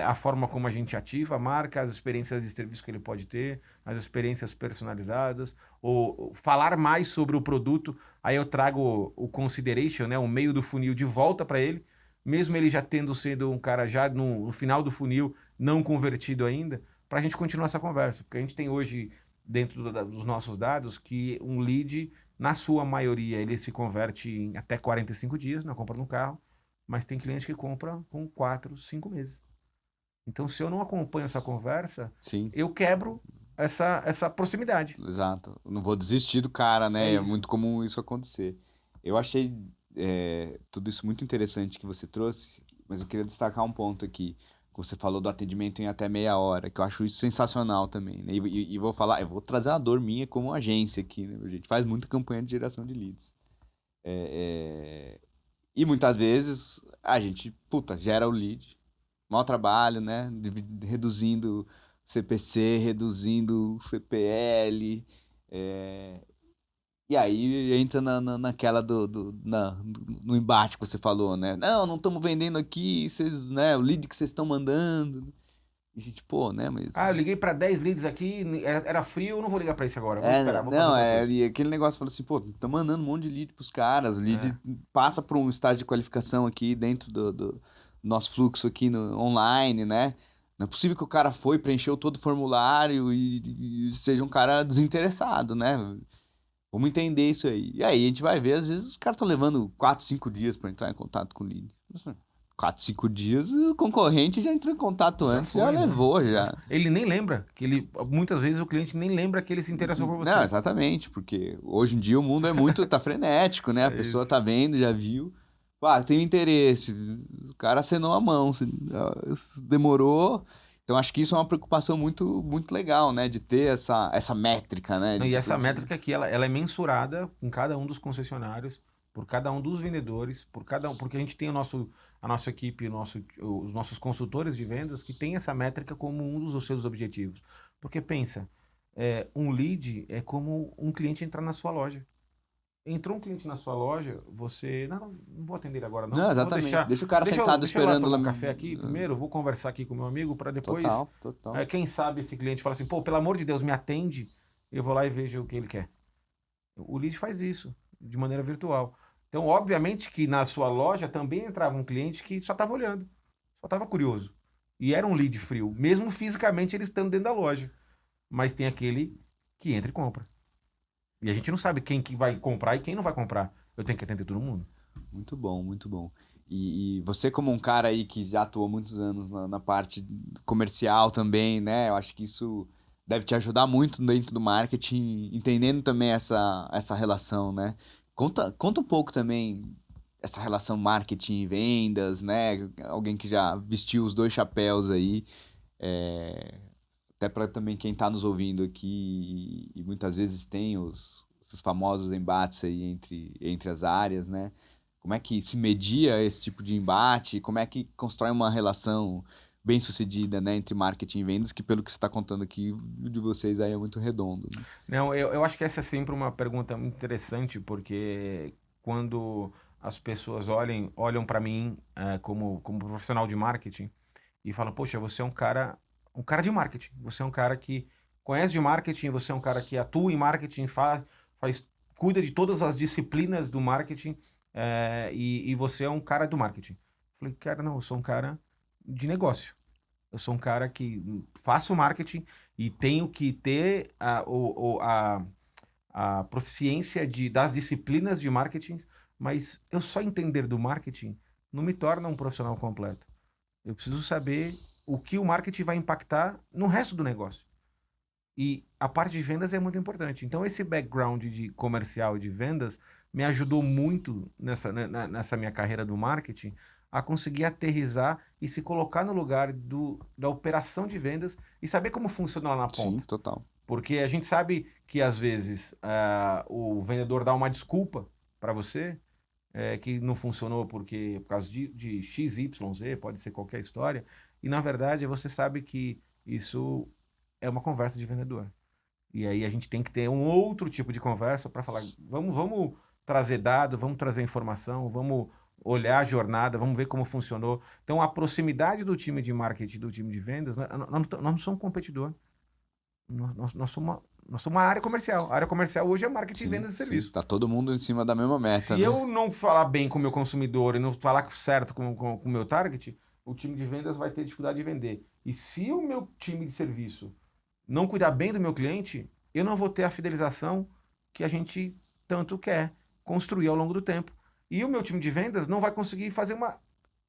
a forma como a gente ativa a marca, as experiências de serviço que ele pode ter, as experiências personalizadas, ou falar mais sobre o produto. Aí eu trago o consideration, né, o meio do funil de volta para ele, mesmo ele já tendo sido um cara já no final do funil, não convertido ainda, para a gente continuar essa conversa, porque a gente tem hoje dentro dos nossos dados que um lead na sua maioria, ele se converte em até 45 dias na compra de um carro, mas tem cliente que compra com 4, 5 meses. Então, se eu não acompanho essa conversa, Sim, eu quebro essa proximidade. exato. Eu não vou desistir do cara, É né? É isso. muito comum isso acontecer. Eu achei tudo isso muito interessante que você trouxe, mas eu queria destacar um ponto aqui. Que você falou do atendimento em até meia hora, que eu acho isso sensacional também, né? E vou falar, eu vou trazer uma dor minha como agência aqui, né? A gente faz muita campanha de geração de leads. E muitas vezes a gente, puta, gera o lead, mau trabalho, né? Reduzindo CPC, reduzindo CPL. é, E aí entra naquela no embate que você falou, né? Não estamos vendendo aqui, vocês, né? O lead que vocês estão mandando. E a gente, pô, né? Mas. Ah, eu liguei para 10 leads aqui, era frio, eu não vou ligar para esse agora, vou esperar, vou fazer outra coisa. E aquele negócio falou assim, pô, estão mandando um monte de lead pros caras, o lead É, passa por um estágio de qualificação aqui dentro do nosso fluxo aqui no online, né? Não é possível que o cara foi, preencheu todo o formulário e seja um cara desinteressado, né? Vamos entender isso aí. E aí a gente vai ver, às vezes os caras estão levando 4, 5 dias para entrar em contato com o lead. 4, 5 dias, o concorrente já entrou em contato já antes, já foi, né? levou, já. Ele nem lembra, que ele muitas vezes o cliente nem lembra que ele se interessou por Não, você. exatamente, porque hoje em dia o mundo é muito, tá frenético, né? A É pessoa isso. tá vendo, já viu. Ah, tem interesse. O cara acenou a mão, demorou. Então acho que isso é uma preocupação muito, muito legal, né? De ter essa métrica, né? Não, De e tipo essa de. métrica aqui, ela é mensurada em cada um dos concessionários, por cada um dos vendedores, por cada um, porque a gente tem a nossa equipe, os nossos consultores de vendas que tem essa métrica como um dos seus objetivos. Porque pensa, um lead é como um cliente entrar na sua loja. Entrou um cliente na sua loja, você. Não, não vou atender ele agora, não. Não, Vou exatamente. deixar. Deixa o cara sentado Deixa eu lá esperando tomar lá. um café aqui primeiro, vou conversar aqui com o meu amigo para depois. Total, total. Quem sabe esse cliente fala assim, pô, pelo amor de Deus, me atende. Eu vou lá e vejo o que ele quer. O lead faz isso, de maneira virtual. Então, obviamente que na sua loja também entrava um cliente que só estava olhando, só estava curioso. E era um lead frio, mesmo fisicamente ele estando dentro da loja. Mas tem aquele que entra e compra. E a gente não sabe quem que vai comprar e quem não vai comprar. Eu tenho que atender todo mundo. Muito bom, muito bom. E você, como um cara aí que já atuou muitos anos na parte comercial também, né? Eu acho que isso deve te ajudar muito dentro do marketing, entendendo também essa relação, né? Conta um pouco também essa relação marketing e vendas, né? Alguém que já vestiu os dois chapéus aí. é, Até para também quem está nos ouvindo aqui e muitas vezes tem os famosos embates aí entre as áreas, né? Como é que se media esse tipo de embate? Como é que constrói uma relação bem-sucedida, né, entre marketing e vendas, que pelo que você está contando aqui de vocês aí é muito redondo, né? Não, eu acho que essa é sempre uma pergunta muito interessante, porque quando as pessoas olham para mim como profissional de marketing e falam, poxa, você é um cara de marketing, você é um cara que conhece de marketing, você é um cara que atua em marketing, cuida de todas as disciplinas do marketing, e você é um cara do marketing. Eu falei, cara, não, eu sou um cara de negócio. Eu sou um cara que faço marketing e tenho que ter a proficiência das disciplinas de marketing, mas eu só entender do marketing não me torna um profissional completo. Eu preciso saber o que o marketing vai impactar no resto do negócio. E a parte de vendas é muito importante. Então, esse background de comercial e de vendas me ajudou muito nessa minha carreira do marketing a conseguir aterrizar e se colocar no lugar da operação de vendas e saber como funciona lá na Sim, ponta. total. Porque a gente sabe que às vezes o vendedor dá uma desculpa para você que não funcionou por causa de X, Y, Z, pode ser qualquer história. E na verdade você sabe que isso é uma conversa de vendedor. E aí a gente tem que ter um outro tipo de conversa para falar, vamos trazer dado, vamos trazer informação, vamos olhar a jornada, vamos ver como funcionou. Então a proximidade do time de marketing e do time de vendas, nós não somos competidor. Nós somos uma área comercial. A área comercial hoje é marketing e Sim, vendas de sim. serviço. Tá todo mundo em cima da mesma meta, Se né? eu não falar bem com o meu consumidor e não falar certo com o meu target, o time de vendas vai ter dificuldade de vender. E se o meu time de serviço não cuidar bem do meu cliente, eu não vou ter a fidelização que a gente tanto quer construir ao longo do tempo. E o meu time de vendas não vai conseguir fazer uma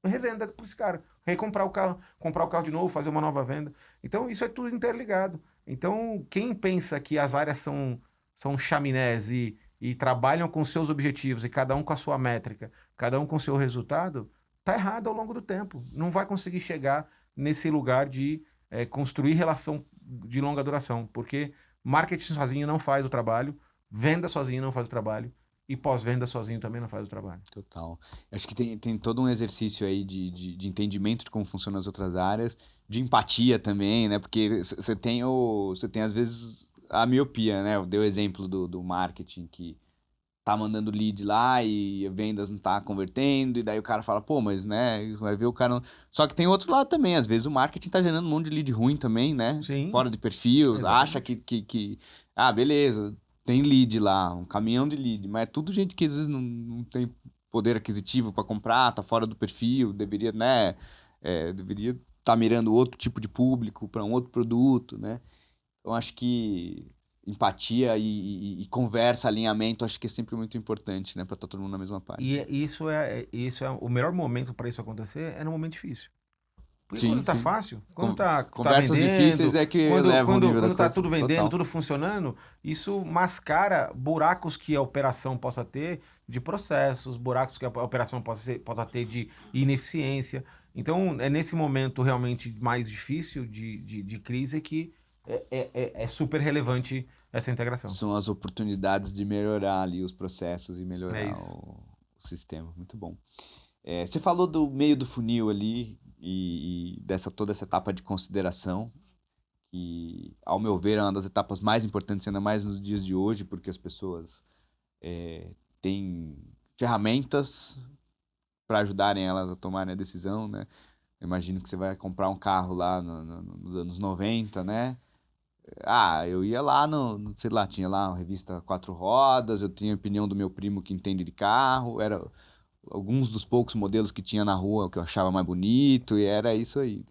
revenda para esse cara, recomprar o carro, comprar o carro de novo, fazer uma nova venda. Então, isso é tudo interligado. Então, quem pensa que as áreas são chaminés e trabalham com seus objetivos e cada um com a sua métrica, cada um com o seu resultado, tá errado ao longo do tempo. Não vai conseguir chegar nesse lugar de construir relação de longa duração, porque marketing sozinho não faz o trabalho, venda sozinho não faz o trabalho e pós-venda sozinho também não faz o trabalho. Total. Acho que tem todo um exercício aí de entendimento de como funcionam as outras áreas, de empatia também, né? Porque você tem, às vezes, a miopia, né? Eu dei o exemplo do marketing que tá mandando lead lá e vendas não tá convertendo, e daí o cara fala, pô, mas, né, vai ver o cara... Só que tem outro lado também, às vezes o marketing tá gerando um monte de lead ruim também, né? Sim, Fora de perfil, acha exatamente. ah, beleza, tem lead lá, um caminhão de lead, mas é tudo gente que às vezes não tem poder aquisitivo para comprar, tá fora do perfil, deveria, né, deveria tá mirando outro tipo de público para um outro produto, né? Então acho que empatia e conversa, alinhamento, acho que é sempre muito importante, né, para estar todo mundo na mesma página. Isso é o melhor momento para isso acontecer é no momento difícil. Porque quando Sim, tá sim. fácil, quando tá Conversas difíceis vendendo, é que quando, elevam o quando, nível da quando tá coisa. tudo vendendo, Total. tudo funcionando, isso mascara buracos que a operação possa ter de processos, buracos que a operação possa ter de ineficiência. Então, é nesse momento realmente mais difícil de crise que é super relevante essa integração. São as oportunidades de melhorar ali os processos e É melhorar isso. o sistema. Muito bom. Você falou do meio do funil ali e dessa toda essa etapa de consideração, que, ao meu ver, é uma das etapas mais importantes, ainda mais nos dias de hoje, porque as pessoas têm ferramentas para ajudarem elas a tomarem a decisão, né? Eu imagino que você vai comprar um carro lá nos anos 90, né? Ah, eu ia lá sei lá, tinha lá uma revista Quatro Rodas, eu tinha a opinião do meu primo que entende de carro, era alguns dos poucos modelos que tinha na rua que eu achava mais bonito, e era isso aí.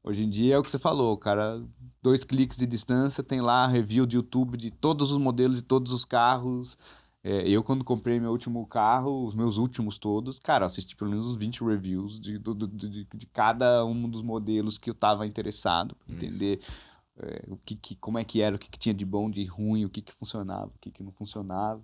Hoje em dia é o que você falou, o cara, 2 cliques de distância, tem lá review de YouTube de todos os modelos de todos os carros. Eu, quando comprei meu último carro, os meus últimos todos, cara, eu assisti pelo menos uns 20 reviews de cada um dos modelos que eu tava interessado, pra Isso. entender como é que era, o que tinha de bom, de ruim, o que funcionava, o que não funcionava.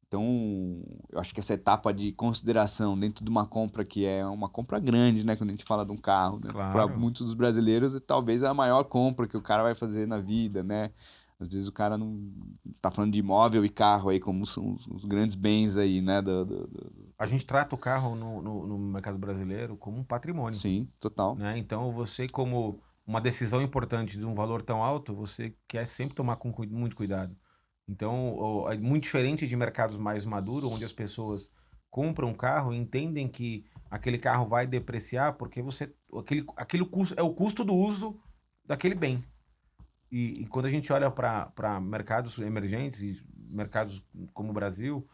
Então, eu acho que essa etapa de consideração dentro de uma compra que é uma compra grande, né, quando a gente fala de um carro, né, para Claro. muitos dos brasileiros, talvez é a maior compra que o cara vai fazer na vida, né? Às vezes o cara não está falando de imóvel e carro aí como são os grandes bens aí, né, A gente trata o carro no mercado brasileiro como um patrimônio, Sim, total. né? Então, você, como uma decisão importante de um valor tão alto, você quer sempre tomar com muito cuidado. Então, é muito diferente de mercados mais maduros, onde as pessoas compram um carro e entendem que aquele carro vai depreciar porque aquele custo é o custo do uso daquele bem. E quando a gente olha para mercados emergentes e mercados como o Brasil,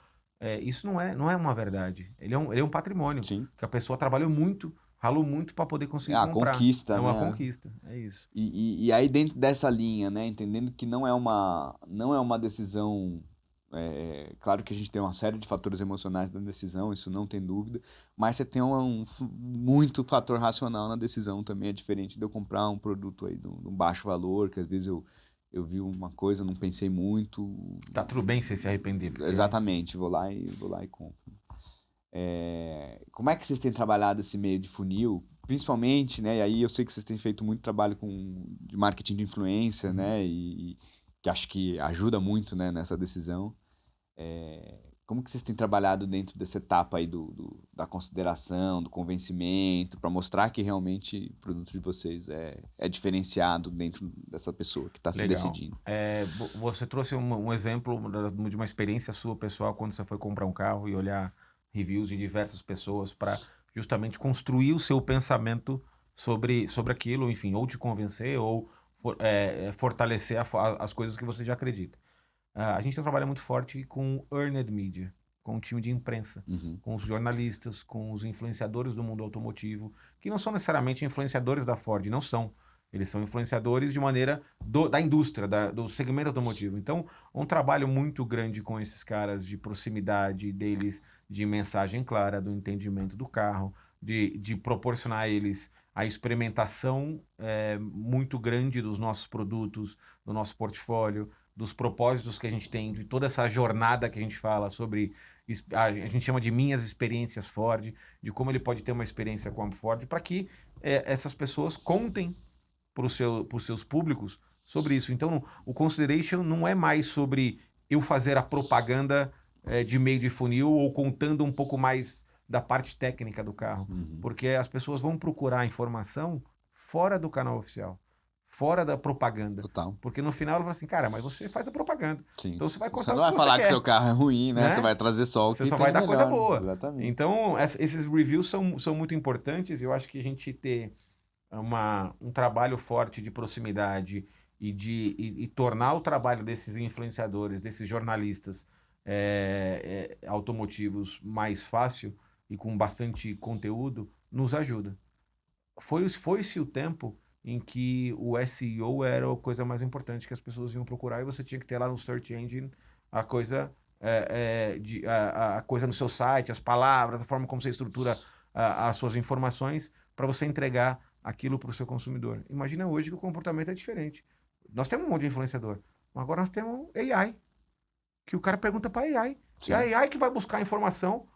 isso não é uma verdade. Ele é um patrimônio Sim. que a pessoa trabalhou muito, ralou muito para poder É conseguir a comprar. conquista, É uma né? conquista, é isso. E aí dentro dessa linha, né, entendendo que não é uma decisão, claro que a gente tem uma série de fatores emocionais na decisão, isso não tem dúvida, mas você tem muito fator racional na decisão também, é diferente de eu comprar um produto aí de um baixo valor, que às vezes eu vi uma coisa, não pensei muito, Tá tudo bem você se arrepender, porque exatamente, vou lá e compro. Como é que vocês têm trabalhado esse meio de funil? Principalmente, né? E aí eu sei que vocês têm feito muito trabalho de marketing de influência, né? E que acho que ajuda muito, né, nessa decisão. Como que vocês têm trabalhado dentro dessa etapa aí da consideração, do convencimento, para mostrar que realmente o produto de vocês é diferenciado dentro dessa pessoa que está se Legal. decidindo? Você trouxe um exemplo de uma experiência sua pessoal quando você foi comprar um carro e olhar reviews de diversas pessoas para justamente construir o seu pensamento sobre aquilo, enfim, ou te convencer ou fortalecer as coisas que você já acredita. A gente trabalha muito forte com earned media, com o time de imprensa, Uhum. com os jornalistas, com os influenciadores do mundo automotivo, que não são necessariamente influenciadores da Ford, não são. Eles são influenciadores de maneira da indústria, do segmento automotivo. Então, um trabalho muito grande com esses caras de proximidade deles, de mensagem clara, do entendimento do carro, de proporcionar a eles a experimentação muito grande dos nossos produtos, do nosso portfólio, dos propósitos que a gente tem, de toda essa jornada que a gente fala sobre, a gente chama de minhas experiências Ford, de como ele pode ter uma experiência com a Ford, para que essas pessoas contem para os seus públicos sobre isso. Então, o consideration não é mais sobre eu fazer a propaganda de meio de funil ou contando um pouco mais da parte técnica do carro, Uhum. porque as pessoas vão procurar informação fora do canal oficial, fora da propaganda. Total. Porque no final ela fala assim, cara, mas você faz a propaganda. Sim. Então você vai Você contar não o que vai você falar que seu quer, carro é ruim, né? Você né? vai trazer só o Você que só tem vai de dar coisa melhor. boa. Exatamente. Então, esses reviews são muito importantes. Eu acho que a gente ter um trabalho forte de proximidade e tornar o trabalho desses influenciadores, desses jornalistas automotivos mais fácil e com bastante conteúdo, nos ajuda. Foi-se o tempo em que o SEO era a coisa mais importante que as pessoas iam procurar e você tinha que ter lá no Search Engine a coisa, a coisa no seu site, as palavras, a forma como você estrutura as suas informações para você entregar aquilo para o seu consumidor. Imagina hoje que o comportamento é diferente. Nós temos um monte de influenciador, mas agora nós temos AI, que o cara pergunta para a AI. E a Sim. AI que vai buscar informação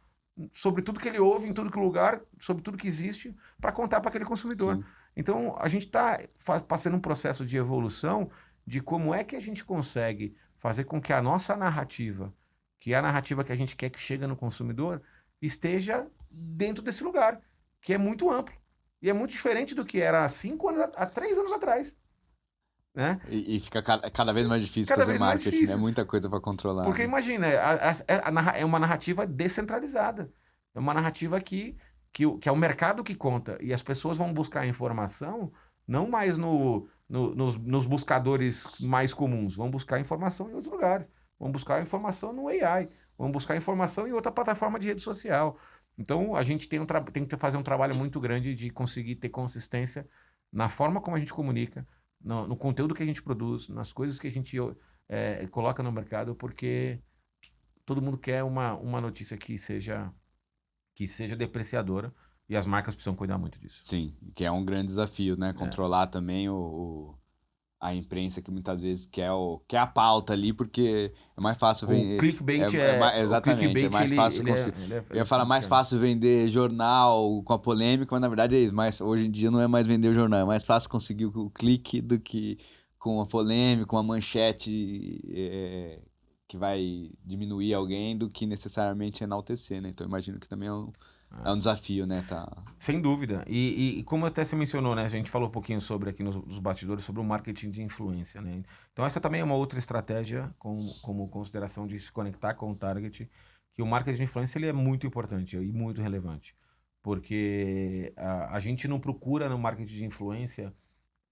sobre tudo que ele ouve, em todo que lugar, sobre tudo que existe, para contar para aquele consumidor. Sim. Então, a gente está passando um processo de evolução de como é que a gente consegue fazer com que a nossa narrativa, que é a narrativa que a gente quer que chegue no consumidor, esteja dentro desse lugar, que é muito amplo. E é muito diferente do que era há 5 anos, há 3 anos atrás. Né? E fica cada vez mais difícil Cada fazer vez mais marketing, né? difícil. Muita coisa para controlar, Porque né? imagina, é uma narrativa descentralizada. É uma narrativa que é o mercado que conta. E as pessoas vão buscar informação não mais nos buscadores mais comuns, vão buscar informação em outros lugares. Vão buscar informação no AI, vão buscar informação em outra plataforma de rede social. Então, a gente tem que fazer um trabalho muito grande de conseguir ter consistência na forma como a gente comunica, no conteúdo que a gente produz, nas coisas que a gente coloca no mercado, porque todo mundo quer uma notícia que seja depreciadora e as marcas precisam cuidar muito disso. Sim, que é um grande desafio, né? É. Controlar também a imprensa que muitas vezes quer a pauta ali, porque é mais fácil O vender. clickbait o Exatamente, é clickbait mais ele, fácil ele é, conseguir. ele é, Eu ele ia é falar mais complicado. fácil vender jornal com a polêmica, mas na verdade é isso. Mas hoje em dia não é mais vender o jornal, é mais fácil conseguir o clique do que com a polêmica, com a manchete que vai diminuir alguém do que necessariamente enaltecer, né? Então eu imagino que também é um desafio, né? Tá. Sem dúvida. E como até você mencionou, né? A gente falou um pouquinho sobre aqui nos bastidores sobre o marketing de influência, né? Então essa também é uma outra estratégia como consideração de se conectar com o target, que o marketing de influência ele é muito importante e muito relevante. Porque a gente não procura no marketing de influência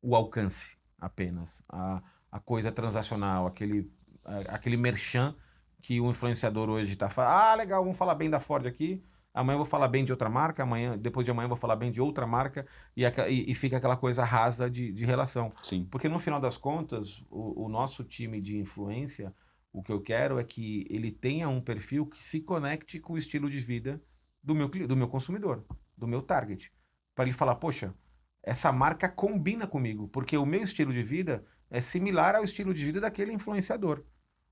o alcance apenas, a coisa transacional, aquele merchan que o influenciador hoje está falando. Ah, legal, vamos falar bem da Ford aqui. Amanhã eu vou falar bem de outra marca, amanhã, depois de amanhã eu vou falar bem de outra marca, e fica aquela coisa rasa de relação. Sim, Porque no final das contas, o nosso time de influência, o que eu quero é que ele tenha um perfil que se conecte com o estilo de vida do meu consumidor, do meu target. Para ele falar, poxa, essa marca combina comigo, porque o meu estilo de vida é similar ao estilo de vida daquele influenciador.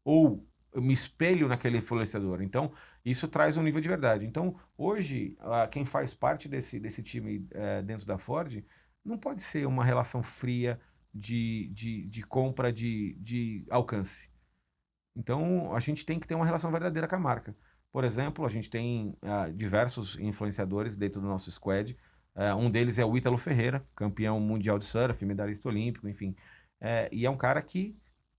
Ou eu me espelho naquele influenciador. Então, isso traz um nível de verdade. Então, hoje, quem faz parte desse time dentro da Ford não pode ser uma relação fria de compra de alcance. Então, a gente tem que ter uma relação verdadeira com a marca. Por exemplo, a gente tem diversos influenciadores dentro do nosso squad. Um deles é o Ítalo Ferreira, campeão mundial de surf, medalhista olímpico, enfim. E é um cara que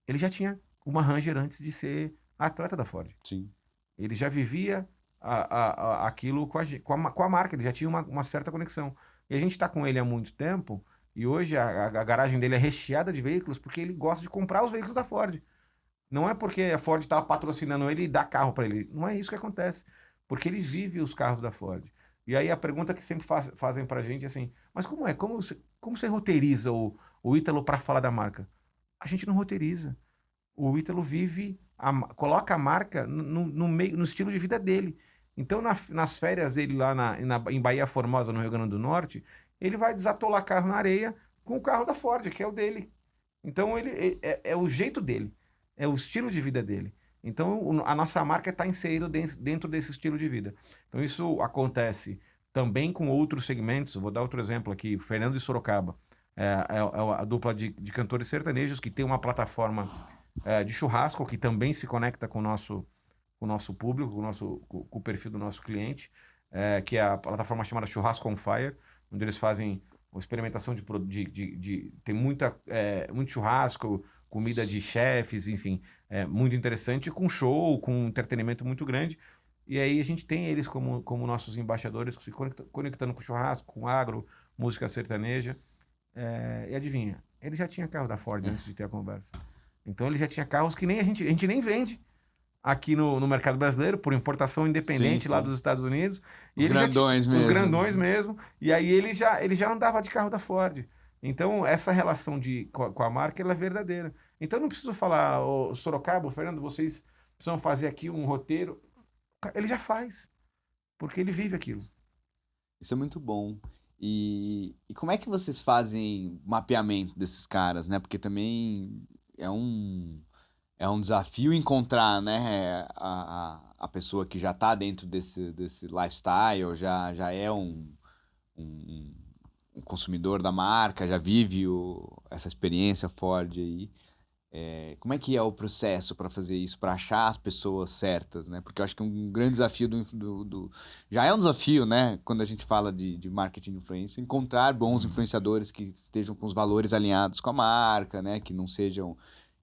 ele já tinha uma Ranger antes de ser atleta da Ford. Sim. Ele já vivia aquilo com a marca, ele já tinha uma certa conexão. E a gente está com ele há muito tempo, e hoje a garagem dele é recheada de veículos porque ele gosta de comprar os veículos da Ford. Não é porque a Ford está patrocinando ele e dá carro para ele. Não é isso que acontece. Porque ele vive os carros da Ford. E aí a pergunta que sempre fazem para a gente é assim: mas como é? Como você roteiriza o Ítalo para falar da marca? A gente não roteiriza. O Ítalo vive, coloca a marca no meio, no estilo de vida dele. Então, nas férias dele lá em Bahia Formosa, no Rio Grande do Norte, ele vai desatolar carro na areia com o carro da Ford, que é o dele. Então, é o jeito dele, é o estilo de vida dele. Então, a nossa marca está inserida dentro desse estilo de vida. Então, isso acontece também com outros segmentos. Vou dar outro exemplo aqui: Fernando de Sorocaba. É a dupla de cantores sertanejos que tem uma plataforma de churrasco que também se conecta com o nosso público, com o perfil do nosso cliente, que é a plataforma chamada Churrasco on Fire, onde eles fazem uma experimentação tem muito churrasco, comida de chefes, enfim, muito interessante, com show, com entretenimento muito grande. E aí a gente tem eles como nossos embaixadores, se conectando com churrasco, com agro, música sertaneja. E adivinha, ele já tinha carro da Ford antes de ter a conversa. Então ele já tinha carros que nem a gente nem vende aqui no mercado brasileiro, por importação Sim, independente lá sim. dos Estados Unidos. E Os ele já tinha grandões os mesmo. grandões mesmo. E aí ele já andava de carro da Ford. Então essa relação com a marca ela é verdadeira. Então eu não preciso falar, ô, Sorocaba, Fernando, vocês precisam fazer aqui um roteiro. Ele já faz, porque ele vive aquilo. Isso é muito bom. E como é que vocês fazem mapeamento desses caras, né? Porque também é um, é um desafio encontrar, né, a pessoa que já está dentro desse lifestyle, já é um, um consumidor da marca, já vive essa experiência Ford aí. Como é que é o processo para fazer isso, para achar as pessoas certas, né? Porque eu acho que um grande desafio já é um desafio, né? Quando a gente fala de marketing de influência, encontrar bons influenciadores que estejam com os valores alinhados com a marca, né? Que não sejam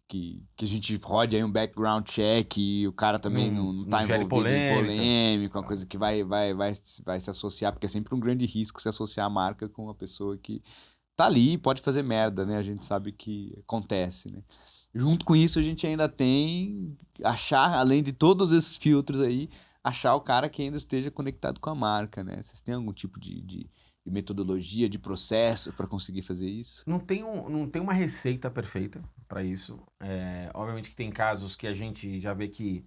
que a gente rode aí um background check e o cara também não Não tá gere envolvido em polêmica. polêmica, uma coisa que vai se associar, porque é sempre um grande risco se associar a marca com uma pessoa que tá ali e pode fazer merda, né? A gente sabe que acontece, né? Junto com isso, a gente ainda tem achar, além de todos esses filtros aí, achar o cara que ainda esteja conectado com a marca, né? Vocês têm algum tipo de metodologia, de processo para conseguir fazer isso? Não tem uma receita perfeita para isso. Obviamente que tem casos que a gente já vê que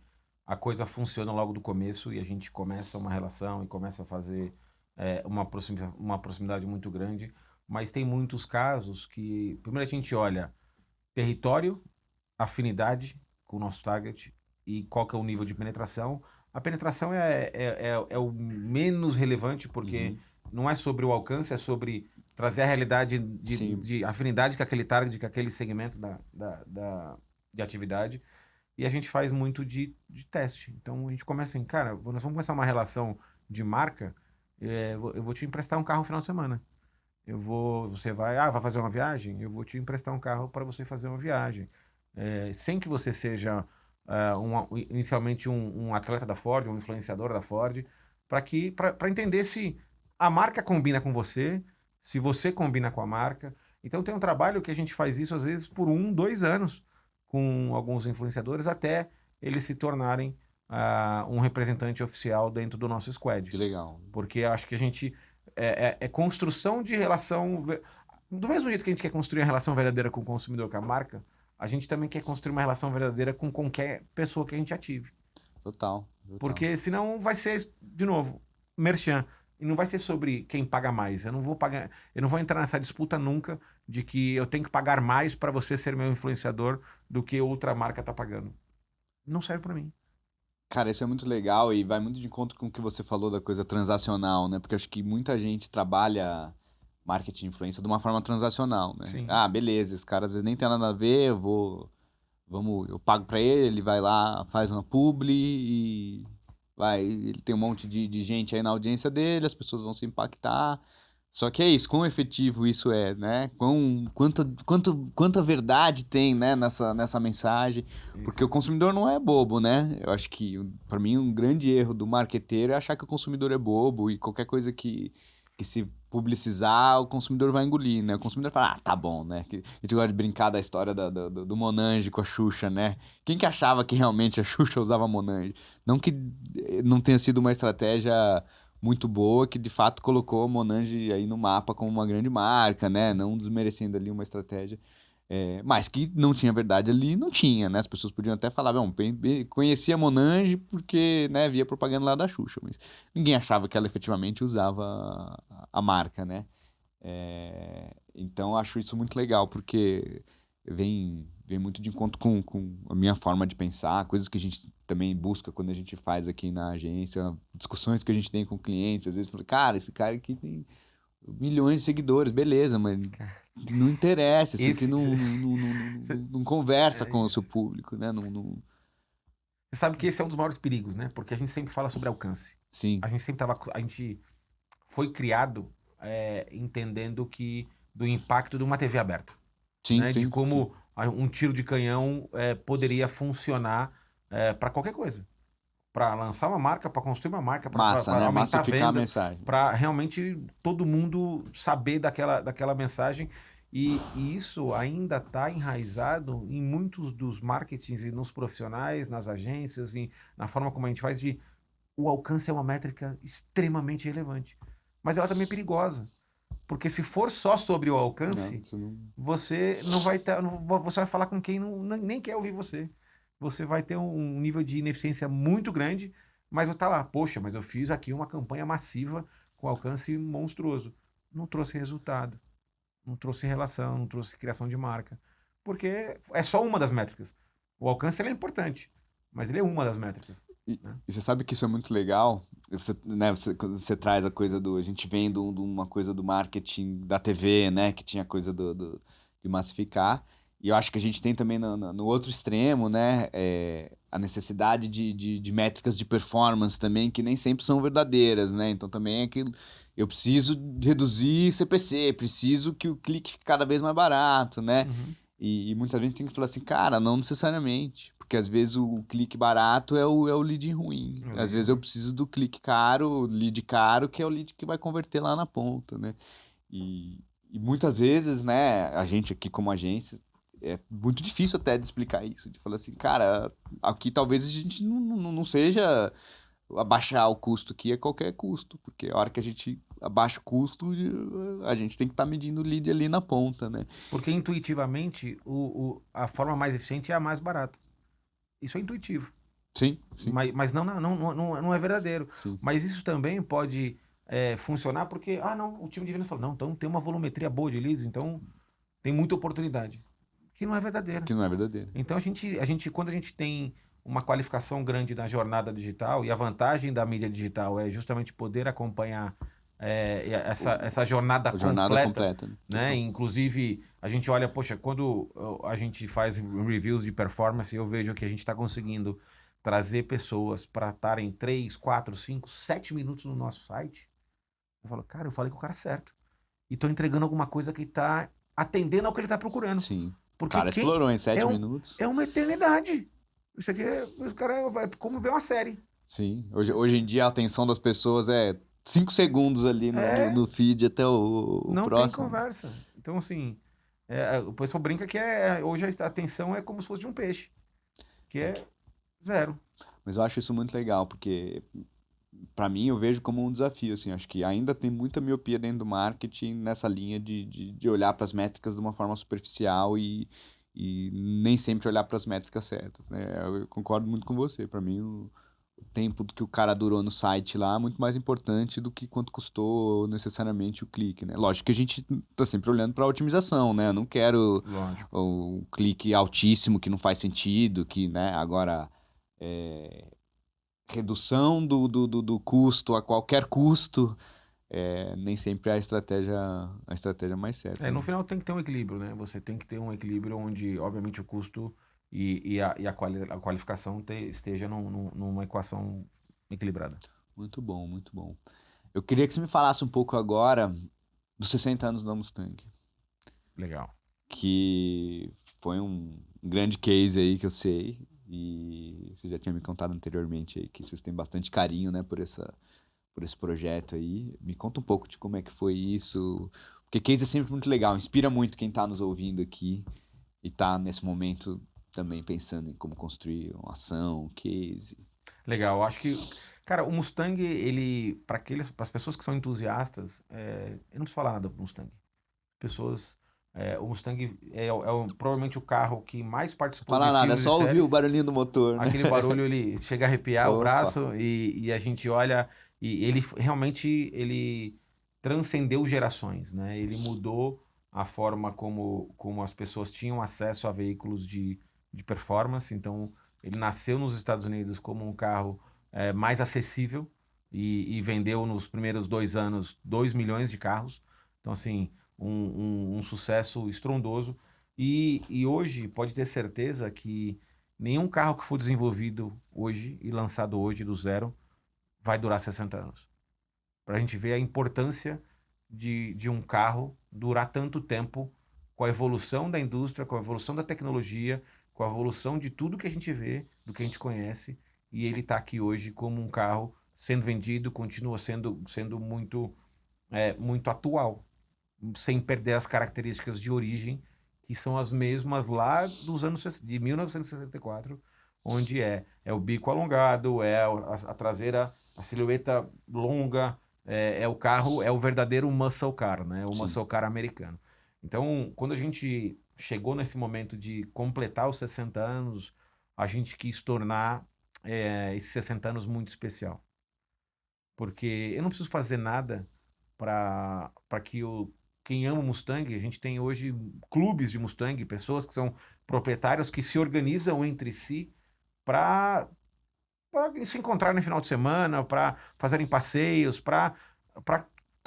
a coisa funciona logo do começo e a gente começa uma relação e começa a fazer uma proximidade muito grande. Mas tem muitos casos que, primeiro, a gente olha território, afinidade com o nosso target e qual que é o nível de penetração. A penetração é o menos relevante porque Uhum. não é sobre o alcance, é sobre trazer a realidade Sim. de afinidade com aquele target, com aquele segmento de atividade. E a gente faz muito de teste. Então a gente começa assim, cara, nós vamos começar uma relação de marca. Eu vou te emprestar um carro no final de semana. Você vai fazer uma viagem? Eu vou te emprestar um carro para você fazer uma viagem. Sem que você seja inicialmente um atleta da Ford, um influenciador da Ford, para entender se a marca combina com você, se você combina com a marca. Então tem um trabalho que a gente faz isso às vezes por 1, 2 anos com alguns influenciadores até eles se tornarem um representante oficial dentro do nosso Que squad. legal. Porque acho que a gente é construção de relação. Do mesmo jeito que a gente quer construir uma relação verdadeira com o consumidor, com a marca, a gente também quer construir uma relação verdadeira com qualquer pessoa que a gente ative. Total, total. Porque senão vai ser, de novo, merchan. E não vai ser sobre quem paga mais. Eu não vou entrar nessa disputa nunca de que eu tenho que pagar mais para você ser meu influenciador do que outra marca tá pagando. Não serve para mim. Cara, isso é muito legal e vai muito de encontro com o que você falou da coisa transacional, né? Porque eu acho que muita gente trabalha marketing e influência de uma forma transacional, né? Sim. Ah, beleza, esse cara às vezes nem tem nada a ver, eu pago pra ele, ele vai lá, faz uma publi e ele tem um monte de gente aí na audiência dele, as pessoas vão se impactar. Só que é isso, quão efetivo isso é, né? Quanta verdade tem, né, nessa mensagem. Porque Isso. o consumidor não é bobo, né? Eu acho que, para mim, um grande erro do marqueteiro é achar que o consumidor é bobo e qualquer coisa que se publicizar, o consumidor vai engolir, né? O consumidor fala, tá bom, né? Que a gente gosta de brincar da história do Monange com a Xuxa, né? Quem que achava que realmente a Xuxa usava Monange? Não que não tenha sido uma estratégia muito boa, que de fato colocou a Monange aí no mapa como uma grande marca, né? Não desmerecendo ali uma estratégia. Mas que não tinha verdade ali, não tinha, né? As pessoas podiam até falar, bom, conhecia a Monange porque, né, via propaganda lá da Xuxa, mas ninguém achava que ela efetivamente usava a marca, né? Então, eu acho isso muito legal, porque vem muito de encontro com a minha forma de pensar, coisas que a gente também busca quando a gente faz aqui na agência, discussões que a gente tem com clientes. Às vezes, fala, cara, esse cara aqui tem milhões de seguidores, beleza, mas não interessa, isso aqui Esse, não conversa é com o seu isso. público, né? Você sabe que esse é um dos maiores perigos, né? Porque a gente sempre fala sobre alcance. Sim, A gente foi criado entendendo que do impacto de uma TV aberta, sim, né? De sim, sim. como um tiro de canhão poderia funcionar para qualquer coisa, para lançar uma marca, para construir uma marca, Massa, para né? aumentar Massificar a vendas, mensagem. para realmente todo mundo saber daquela mensagem. E isso ainda está enraizado em muitos dos marketings e nos profissionais, nas agências, na forma como a gente faz de o alcance é uma métrica extremamente relevante. Mas ela também é perigosa. Porque se for só sobre o Não, alcance, isso não. você não vai ter, você vai falar com quem nem quer ouvir você. Você vai ter um nível de ineficiência muito grande, mas vai estar lá, poxa, mas eu fiz aqui uma campanha massiva com alcance monstruoso. Não trouxe resultado, não trouxe relação, não trouxe criação de marca. Porque é só uma das métricas. O alcance ele é importante, mas ele é uma das métricas. Né? E você sabe que isso é muito legal? Você, né, quando você traz a coisa do. A gente vem de uma coisa do marketing da TV, né? Que tinha a coisa de massificar. E eu acho que a gente tem também no outro extremo, né? A necessidade de métricas de performance também, que nem sempre são verdadeiras, né? Então também é aquilo. Eu preciso reduzir CPC, preciso que o clique fique cada vez mais barato, né? Uhum. E muitas vezes tem que falar assim, cara, não necessariamente. Porque às vezes o clique barato é o lead ruim. Eu Às li vezes eu ruim. preciso do clique caro, lead caro, que é o lead que vai converter lá na ponta, né? E muitas vezes, né, a gente aqui como agência, é muito difícil até de explicar isso. De falar assim, cara, aqui talvez a gente não seja abaixar o custo aqui a qualquer custo. Porque a hora que a gente abaixa o custo, a gente tem que estar medindo o lead ali na ponta, né? Porque intuitivamente a forma mais eficiente é a mais barata. Isso é intuitivo. Sim, sim, Mas não é verdadeiro. sim. Mas isso também pode funcionar porque, não, o time de vendas fala, não, então tem uma volumetria boa de leads, então tem muita oportunidade. Que não é verdadeiro. Que não é verdadeiro. Então quando a gente tem uma qualificação grande na jornada digital, e a vantagem da mídia digital é justamente poder acompanhar essa jornada A jornada completa, completa, né? né? Total. Inclusive, a gente olha, poxa, quando a gente faz reviews de performance, eu vejo que a gente está conseguindo trazer pessoas para estarem 3, 4, 5, 7 minutos no nosso site. Eu falo, cara, eu falei com o cara certo. E estou entregando alguma coisa que está atendendo ao que ele está procurando. Sim. O Porque cara explorou em é, sete um, minutos. é uma eternidade. Isso aqui o cara vai como ver uma série. Sim. Hoje em dia a atenção das pessoas é 5 segundos ali É, no feed até o não tem próximo. conversa. Então, assim, o pessoal brinca que hoje a atenção é como se fosse de um peixe, que é zero. Mas eu acho isso muito legal, porque para mim eu vejo como um desafio, assim. Acho que ainda tem muita miopia dentro do marketing nessa linha de olhar para as métricas de uma forma superficial e nem sempre olhar para as métricas certas, né? Eu concordo muito com você. Para mim, o tempo que o cara durou no site lá é muito mais importante do que quanto custou necessariamente o clique, né? Lógico que a gente tá sempre olhando para otimização, né? Eu não quero Lógico. o clique altíssimo que não faz sentido, que, né? Agora, é, redução do custo a qualquer custo, nem sempre é a estratégia mais certa, No né? final tem que ter um equilíbrio, né? Você tem que ter um equilíbrio onde, obviamente, o custo e a qualificação esteja numa equação equilibrada. Muito bom, muito bom. Eu queria que você me falasse um pouco agora dos 60 anos da Mustang, Legal. que foi um grande case aí que eu sei, e você já tinha me contado anteriormente aí que vocês têm bastante carinho, né, por esse projeto aí. Me conta um pouco de como é que foi isso, porque case é sempre muito legal, inspira muito quem tá nos ouvindo aqui e tá nesse momento também pensando em como construir uma ação, um case. Legal. Eu acho que, cara, o Mustang, ele, para as pessoas que são entusiastas, eu não preciso falar nada do Mustang. Pessoas, o Mustang provavelmente o carro que mais Não participou de fala nada, é filmes e só ouvir o séries. barulhinho do motor, né? Aquele barulho, ele chega a arrepiar o Opa, braço e a gente olha e ele realmente ele transcendeu gerações, né? Ele mudou a forma como as pessoas tinham acesso a veículos de performance. Então, ele nasceu nos Estados Unidos como um carro mais acessível e vendeu nos primeiros 2 anos 2 milhões de carros. Então, assim, um sucesso estrondoso. E hoje, pode ter certeza que nenhum carro que for desenvolvido hoje e lançado hoje do zero vai durar 60 anos. Para a gente ver a importância de um carro durar tanto tempo com a evolução da indústria, com a evolução da tecnologia, com a evolução de tudo que a gente vê, do que a gente conhece, e ele está aqui hoje como um carro sendo vendido, continua sendo muito atual, sem perder as características de origem, que são as mesmas lá dos anos de 1964, onde é o bico alongado, a traseira, a silhueta longa, é o carro, é o verdadeiro muscle car, né? O sim. muscle car americano. Então, quando a gente chegou nesse momento de completar os 60 anos, a gente quis tornar esses 60 anos muito especial. Porque eu não preciso fazer nada para que quem ama o Mustang, a gente tem hoje clubes de Mustang, pessoas que são proprietários que se organizam entre si para se encontrar no final de semana, para fazerem passeios, para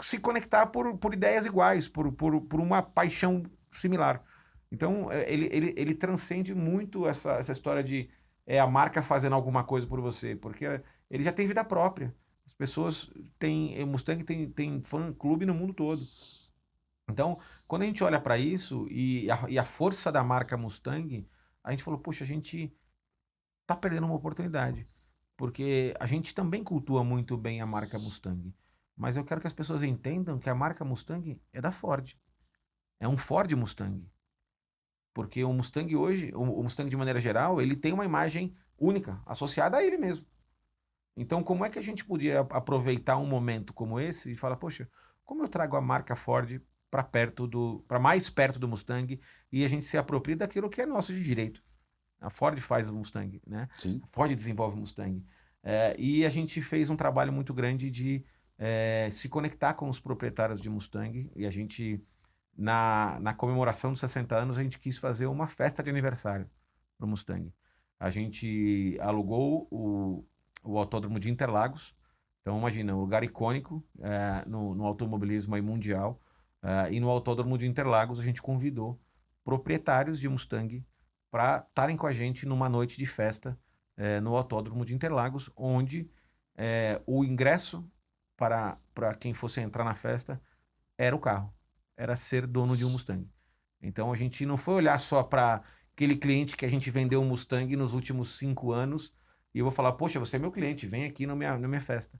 se conectar por ideias iguais, por uma paixão similar. Então, ele transcende muito essa história de a marca fazendo alguma coisa por você, porque ele já tem vida própria. As pessoas têm. O Mustang tem fã-clube no mundo todo. Então, quando a gente olha para isso e a força da marca Mustang, a gente falou, poxa, a gente tá perdendo uma oportunidade. Porque a gente também cultua muito bem a marca Mustang. Mas eu quero que as pessoas entendam que a marca Mustang é da Ford. É um Ford Mustang. Porque o Mustang hoje, o Mustang de maneira geral, ele tem uma imagem única, associada a ele mesmo. Então, como é que a gente podia aproveitar um momento como esse e falar, poxa, como eu trago a marca Ford para mais perto do Mustang e a gente se apropria daquilo que é nosso de direito? A Ford faz o Mustang, né? Sim. A Ford desenvolve o Mustang. E a gente fez um trabalho muito grande de se conectar com os proprietários de Mustang. E a gente, na comemoração dos 60 anos, a gente quis fazer uma festa de aniversário para o Mustang. A gente alugou o Autódromo de Interlagos. Então, imagina, um lugar icônico no automobilismo aí mundial. E no Autódromo de Interlagos, a gente convidou proprietários de Mustang para estarem com a gente numa noite de festa no Autódromo de Interlagos, onde o ingresso para quem fosse entrar na festa era o carro, era ser dono de um Mustang. Então a gente não foi olhar só para aquele cliente que a gente vendeu um Mustang nos últimos 5 anos e eu vou falar, poxa, você é meu cliente, vem aqui na minha festa.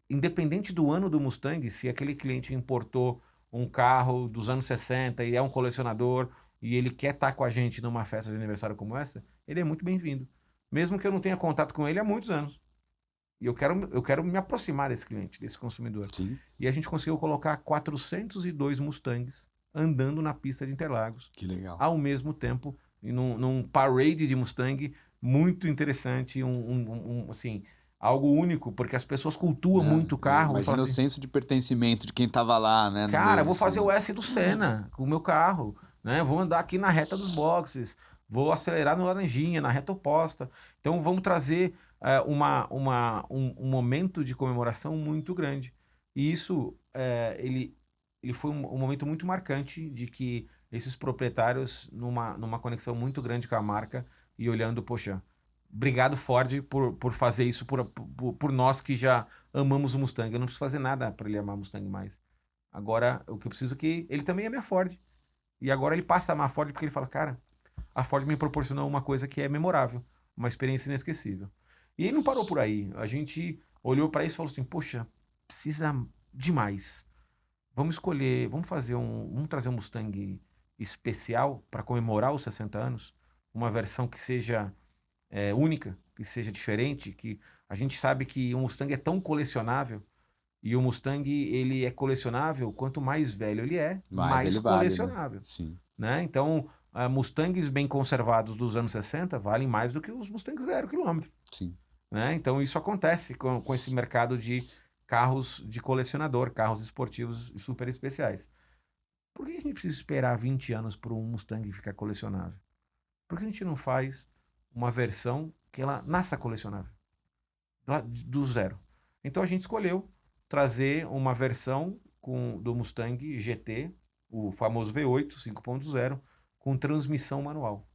Independente do ano do Mustang, se aquele cliente importou um carro dos anos 60 e é um colecionador e ele quer estar com a gente numa festa de aniversário como essa, ele é muito bem-vindo. Mesmo que eu não tenha contato com ele há muitos anos. E eu quero me aproximar desse cliente, desse consumidor. Sim, E a gente conseguiu colocar 402 Mustangs andando na pista de Interlagos que legal. ao mesmo tempo, e num parade de Mustang muito interessante, assim, algo único, porque as pessoas cultuam Né? muito o E carro e falam imagina o assim, senso de pertencimento de quem tava lá, né, no cara, meio eu vou disso fazer aí. o S do Senna com o meu carro, né? Vou andar aqui na reta dos boxes, vou acelerar no laranjinha, na reta oposta. Então vamos trazer um momento de comemoração muito grande. E isso, ele foi um momento muito marcante de que esses proprietários, numa conexão muito grande com a marca e olhando, poxa, Obrigado, Ford, por fazer isso por nós que já amamos o Mustang. Eu não preciso fazer nada para ele amar o Mustang mais. Agora, o que eu preciso é que ele também ame a Ford. E agora ele passa a amar a Ford porque ele fala, cara, a Ford me proporcionou uma coisa que é memorável, uma experiência inesquecível. E ele não parou por aí. A gente olhou para isso e falou assim, poxa, precisa demais. Vamos escolher, vamos trazer um Mustang especial para comemorar os 60 anos, uma versão que seja única, que seja diferente, que a gente sabe que o Mustang é tão colecionável e o Mustang ele é colecionável quanto mais velho ele é, Mas mais ele vale, né? colecionável, Sim. né? Então, Mustangs bem conservados dos anos 60 valem mais do que os Mustangs 0 km, Sim. né? Então, isso acontece com esse mercado de carros de colecionador, carros esportivos e super especiais. Por que a gente precisa esperar 20 anos para um Mustang ficar colecionável? Por que a gente não faz uma versão que ela nasça colecionável, do zero? Então a gente escolheu trazer uma versão do Mustang GT, o famoso V8 5.0, com transmissão manual.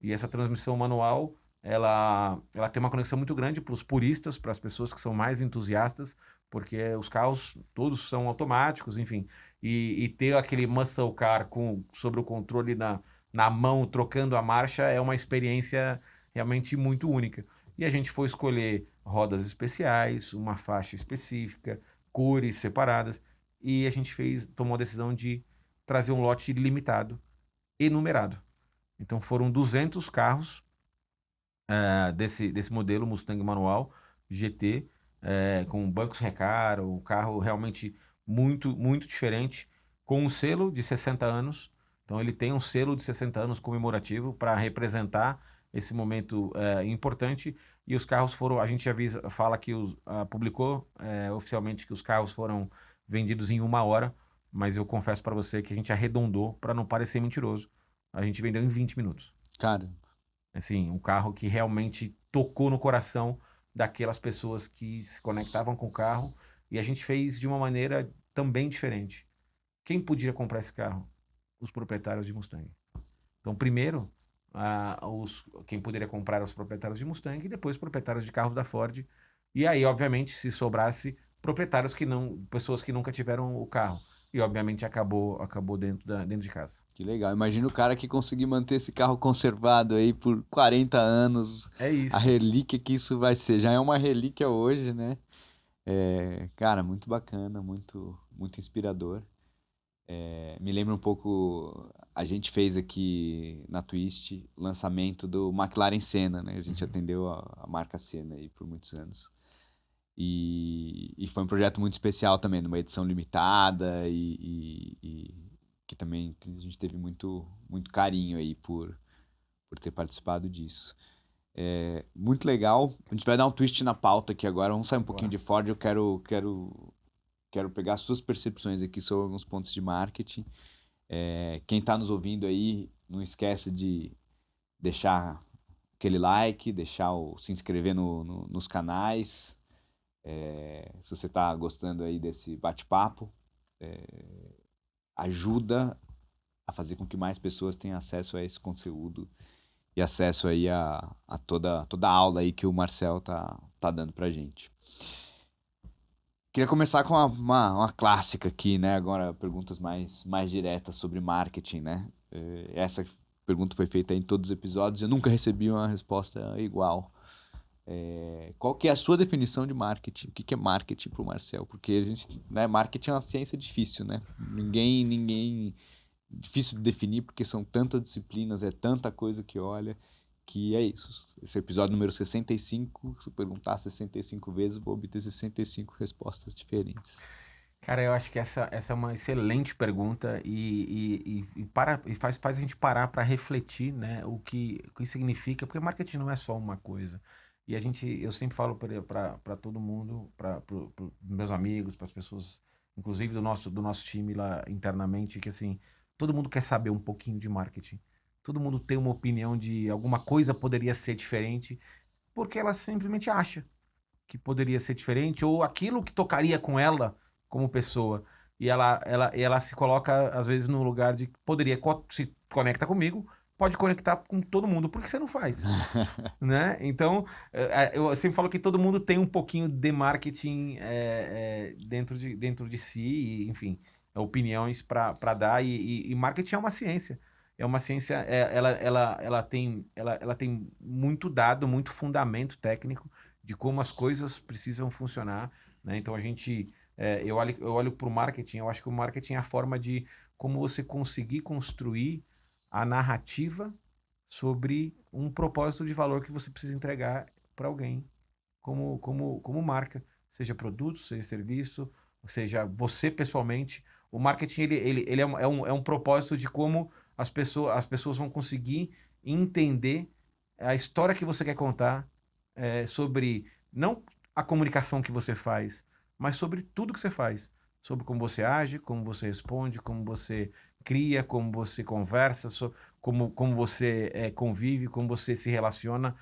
E essa transmissão manual, ela tem uma conexão muito grande para os puristas, para as pessoas que são mais entusiastas, porque os carros todos são automáticos, enfim. E ter aquele muscle car sobre o controle na mão, trocando a marcha, é uma experiência realmente muito única. E a gente foi escolher rodas especiais, uma faixa específica, cores separadas, e a gente tomou a decisão de trazer um lote limitado e numerado. Então foram 200 carros desse modelo Mustang manual GT, com bancos recaro, o carro realmente muito, muito diferente, com um selo de 60 anos. Então ele tem um selo de 60 anos comemorativo para representar esse momento importante. E os carros foram, a gente fala que publicou oficialmente que os carros foram vendidos em 1 hora, mas eu confesso para você que a gente arredondou para não parecer mentiroso. A gente vendeu em 20 minutos. Cara, Assim, um carro que realmente tocou no coração daquelas pessoas que se conectavam com o carro, e a gente fez de uma maneira também diferente. Quem podia comprar esse carro? Os proprietários de Mustang. Então, primeiro, quem poderia comprar eram os proprietários de Mustang e depois os proprietários de carros da Ford. E aí, obviamente, se sobrasse proprietários que não, pessoas que nunca tiveram o carro. E obviamente acabou dentro de casa. que legal. Imagina o cara que conseguir manter esse carro conservado aí por 40 anos. É A isso. relíquia que isso vai ser. Já é uma relíquia hoje, né? Cara, muito bacana, muito, muito inspirador. Me lembra um pouco, a gente fez aqui na Twist o lançamento do McLaren Senna, né? A gente atendeu a marca Senna aí por muitos anos. E foi um projeto muito especial também, numa edição limitada e que também a gente teve muito, muito carinho aí por ter participado disso. Muito legal. A gente vai dar um twist na pauta aqui agora. Vamos sair um pouquinho Bora. de Ford. Eu quero pegar suas percepções aqui sobre alguns pontos de marketing. Quem está nos ouvindo aí, não esquece de deixar aquele like, se inscrever nos canais. Se você está gostando aí desse bate-papo, ajuda a fazer com que mais pessoas tenham acesso a esse conteúdo e acesso aí a toda a aula aí que o Marcel tá dando pra gente. Queria começar com uma clássica aqui, né? Agora, perguntas mais diretas sobre marketing, né? Essa pergunta foi feita em todos os episódios e eu nunca recebi uma resposta igual. Qual que é a sua definição de marketing? O que é marketing para o Marcel? Porque a gente, né, marketing é uma ciência difícil, né? Ninguém difícil de definir porque são tantas disciplinas, é tanta coisa que olha, que é isso. Esse episódio número 65, se eu perguntar 65 vezes, vou obter 65 respostas diferentes. Cara, eu acho que essa é uma excelente pergunta e faz a gente parar para refletir, né, o que significa, porque marketing não é só uma coisa. E eu sempre falo para todo mundo, para meus amigos, para as pessoas, inclusive do nosso time lá internamente, que assim, todo mundo quer saber um pouquinho de marketing. Todo mundo tem uma opinião de alguma coisa poderia ser diferente, porque ela simplesmente acha que poderia ser diferente, ou aquilo que tocaria com ela como pessoa. E ela se coloca, às vezes, no lugar de que poderia se conecta comigo, pode conectar com todo mundo. Por que você não faz? Né? Então, eu sempre falo que todo mundo tem um pouquinho de marketing dentro de si, e, enfim, opiniões para dar. E marketing é uma ciência. É uma ciência, ela tem muito dado, muito fundamento técnico de como as coisas precisam funcionar. Né? Então, eu olho para o marketing, eu acho que o marketing é a forma de como você conseguir construir a narrativa sobre um propósito de valor que você precisa entregar para alguém, como marca, seja produto, seja serviço, seja você pessoalmente. O marketing ele é um propósito de como as pessoas vão conseguir entender a história que você quer contar, sobre não a comunicação que você faz, mas sobre tudo que você faz. Sobre como você age, como você responde, como você cria, como você conversa, como você convive, como você se relaciona.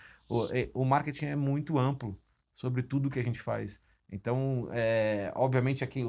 O marketing é muito amplo sobre tudo que a gente faz. Então, obviamente, aqui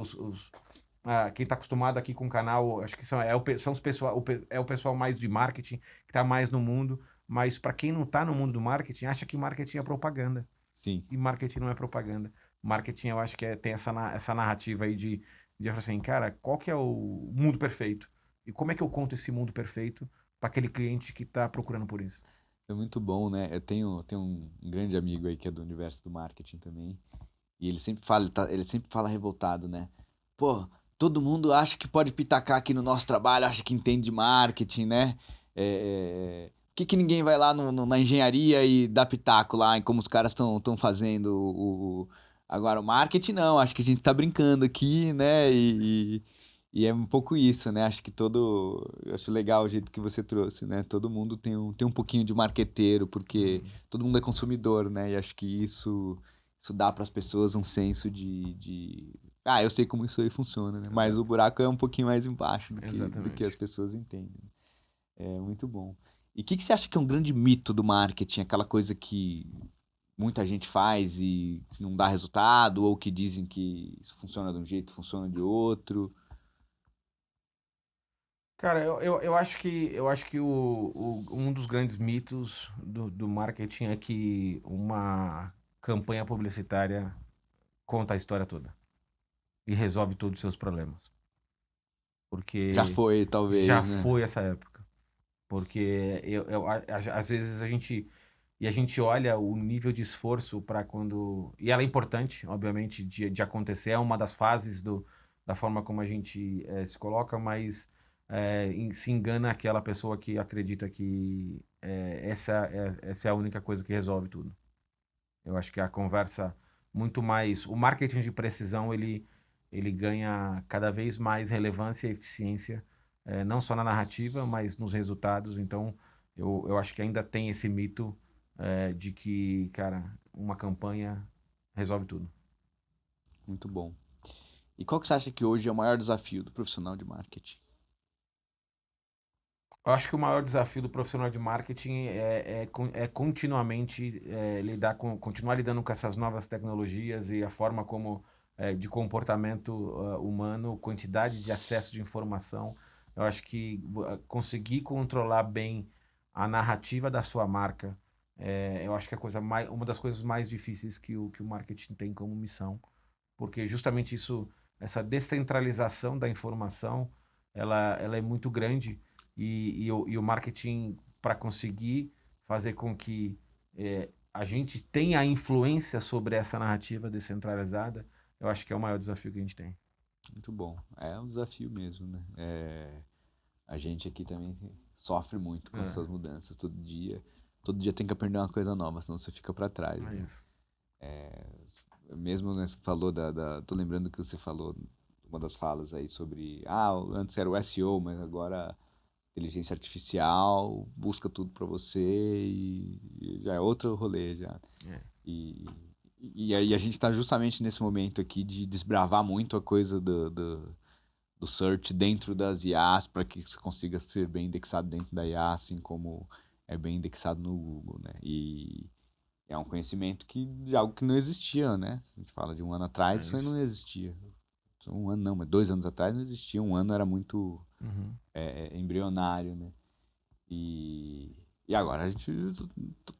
quem está acostumado aqui com o canal, acho que são os pessoal, é o pessoal mais de marketing, que está mais no mundo. Mas para quem não está no mundo do marketing, acha que marketing é propaganda. Sim. E marketing não é propaganda. Marketing, eu acho que tem essa narrativa aí de falar assim, cara, qual que é o mundo perfeito? E como é que eu conto esse mundo perfeito para aquele cliente que está procurando por isso? É muito bom, né? Eu tenho um grande amigo aí que é do universo do marketing também. E ele sempre fala, ele sempre fala revoltado, né? Pô, todo mundo acha que pode pitacar aqui no nosso trabalho, acha que entende de marketing, né? Por que ninguém vai lá na engenharia e dá pitaco lá em como os caras estão fazendo agora o marketing? Não, acho que a gente tá brincando aqui, né? E é um pouco isso, né? Acho que eu acho legal o jeito que você trouxe, né? Todo mundo tem um pouquinho de marqueteiro, porque Uhum. todo mundo é consumidor, né? E acho que isso dá para as pessoas um senso Ah, eu sei como isso aí funciona, né? Mas o Exato. buraco é um pouquinho mais embaixo do que as Exatamente. pessoas entendem. É muito bom. E o que você acha que é um grande mito do marketing? Aquela coisa que muita gente faz e não dá resultado, ou que dizem que isso funciona de um jeito, funciona de outro. Cara, eu acho que um dos grandes mitos do marketing é que uma campanha publicitária conta a história toda e resolve todos os seus problemas. Já Porque foi, já talvez, né? foi essa época. Porque às vezes a gente olha o nível de esforço para quando. E ela é importante, obviamente, de acontecer, é uma das fases da forma como a gente se coloca, mas se engana aquela pessoa que acredita que essa é a única coisa que resolve tudo. Eu acho que a conversa muito mais. O marketing de precisão ele ganha cada vez mais relevância e eficiência, não só na narrativa, mas nos resultados. Então, eu acho que ainda tem esse mito de que, cara, uma campanha resolve tudo. Muito bom. E qual que você acha que hoje é o maior desafio do profissional de marketing? Eu acho que o maior desafio do profissional de marketing é continuamente continuar lidando com essas novas tecnologias e a forma como de comportamento humano, quantidade de acesso de informação. Eu acho que conseguir controlar bem a narrativa da sua marca, eu acho que é uma das coisas mais difíceis que o marketing tem como missão, porque justamente isso, essa descentralização da informação, ela é muito grande e o marketing, para conseguir fazer com que a gente tenha influência sobre essa narrativa descentralizada, eu acho que é o maior desafio que a gente tem. Muito bom. É um desafio mesmo, né? A gente aqui também sofre muito com essas É, mudanças todo dia. Todo dia tem que aprender uma coisa nova, senão você fica para trás, é né? isso. Mesmo, né, você falou tô lembrando que você falou uma das falas aí sobre, antes era o SEO, mas agora inteligência artificial busca tudo para você e já é outro rolê já. É, E, e aí a gente está justamente nesse momento aqui de desbravar muito a coisa do search dentro das IAs para que você consiga ser bem indexado dentro da IA, assim como é bem indexado no Google, né? E é um conhecimento de algo que não existia, né? A gente fala de um ano atrás, é isso aí isso. não existia. Um ano não, mas 2 anos atrás não existia. Um ano era muito Uhum. embrionário, né? E agora a gente,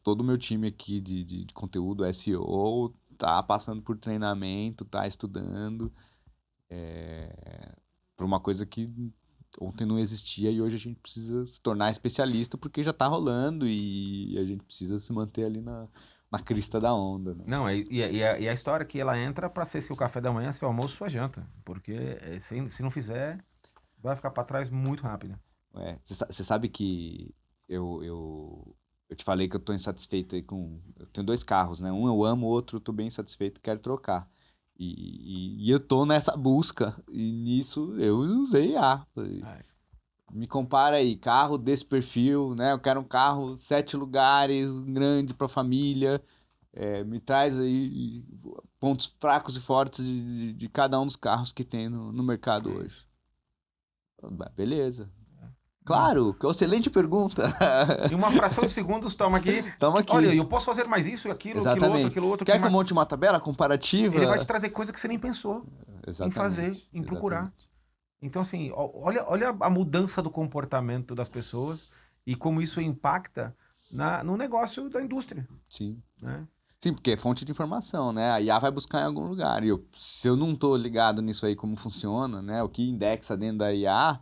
todo o meu time aqui de conteúdo, SEO, tá passando por treinamento, tá estudando, por uma coisa que ontem não existia e hoje a gente precisa se tornar especialista porque já tá rolando e a gente precisa se manter ali na crista da onda, né? Não, e a história que ela entra para ser seu café da manhã, seu almoço, sua janta. Porque se não fizer, vai ficar para trás muito rápido. Você sabe que eu te falei que eu tô insatisfeito aí com. Eu tenho dois carros, né? Um eu amo, o outro eu tô bem insatisfeito, quero trocar. E eu tô nessa busca, e nisso eu usei IA. Falei, É, me compara aí, carro desse perfil, né? Eu quero um carro, 7 lugares, grande pra família. Me traz aí pontos fracos e fortes de cada um dos carros que tem no mercado é hoje. isso. Beleza. Não. Claro, que excelente pergunta. Em uma fração de segundos, toma aqui. Tamo Olha, aqui. eu posso fazer mais isso, Exatamente. aquilo outro, Quer que eu monte uma tabela Ele vai te comparativa? trazer coisa que você nem pensou em fazer, Exatamente, em procurar. exatamente. Então, assim, olha a mudança do comportamento das pessoas e como isso impacta no negócio da indústria, Sim. né? Sim, porque é fonte de informação, né? A IA vai buscar em algum lugar. E se eu não tô ligado nisso aí, como funciona, né? O que indexa dentro da IA,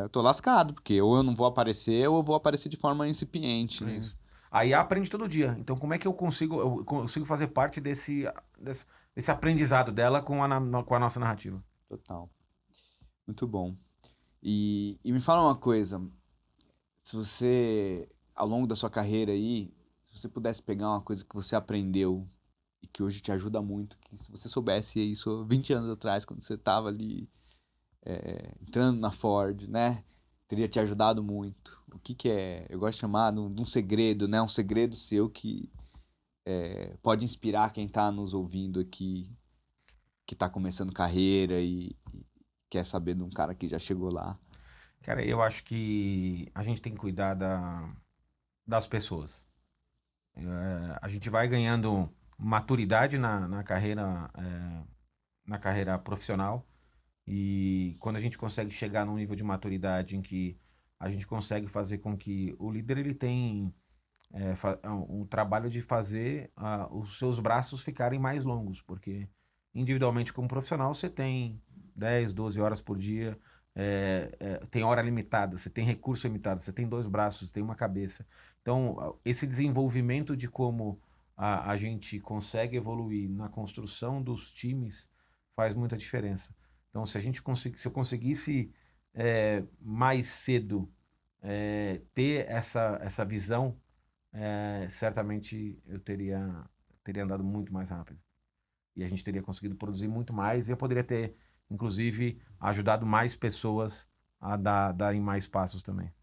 eu tô lascado, porque ou eu não vou aparecer, ou eu vou aparecer de forma incipiente, É né? isso. A IA aprende todo dia. Então, como é que eu consigo fazer parte desse aprendizado dela com a nossa narrativa? Total. Muito bom. E me fala uma coisa, se você, ao longo da sua carreira aí, se você pudesse pegar uma coisa que você aprendeu e que hoje te ajuda muito, que se você soubesse isso 20 anos atrás, quando você estava ali entrando na Ford, né? Teria te ajudado muito. O que que é? Eu gosto de chamar de um segredo, né? Um segredo seu que pode inspirar quem está nos ouvindo aqui, que está começando carreira e quer saber de um cara que já chegou lá. Cara, eu acho que a gente tem que cuidar das pessoas. A gente vai ganhando maturidade na carreira profissional. E quando a gente consegue chegar num nível de maturidade em que a gente consegue fazer com que o líder ele tem um trabalho de fazer os seus braços ficarem mais longos, porque individualmente como profissional você tem 10 12 horas por dia, tem hora limitada, você tem recurso limitado, você tem dois braços, tem uma cabeça. Então, esse desenvolvimento de como a gente consegue evoluir na construção dos times faz muita diferença. Então, se eu conseguisse mais cedo ter essa visão, certamente eu teria andado muito mais rápido. E a gente teria conseguido produzir muito mais e eu poderia ter, inclusive, ajudado mais pessoas a darem mais passos também.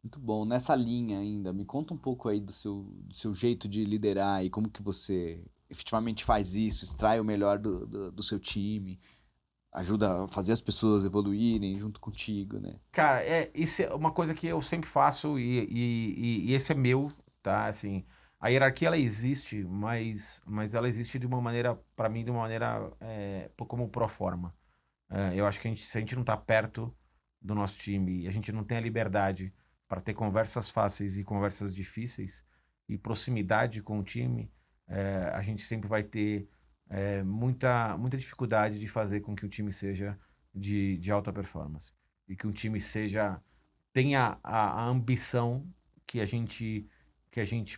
Muito bom. Nessa linha ainda, me conta um pouco aí do seu jeito de liderar e como que você efetivamente faz isso, extrai o melhor do seu time, ajuda a fazer as pessoas evoluírem junto contigo, né? Cara, isso é uma coisa que eu sempre faço e esse é meu, tá? Assim, a hierarquia ela existe, mas ela existe de uma maneira, para mim, de uma maneira como pro forma. Eu acho que se a gente não tá perto do nosso time e a gente não tem a liberdade para ter conversas fáceis e conversas difíceis e proximidade com o time, a gente sempre vai ter muita dificuldade de fazer com que o time seja de alta performance e que o time tenha a ambição que a gente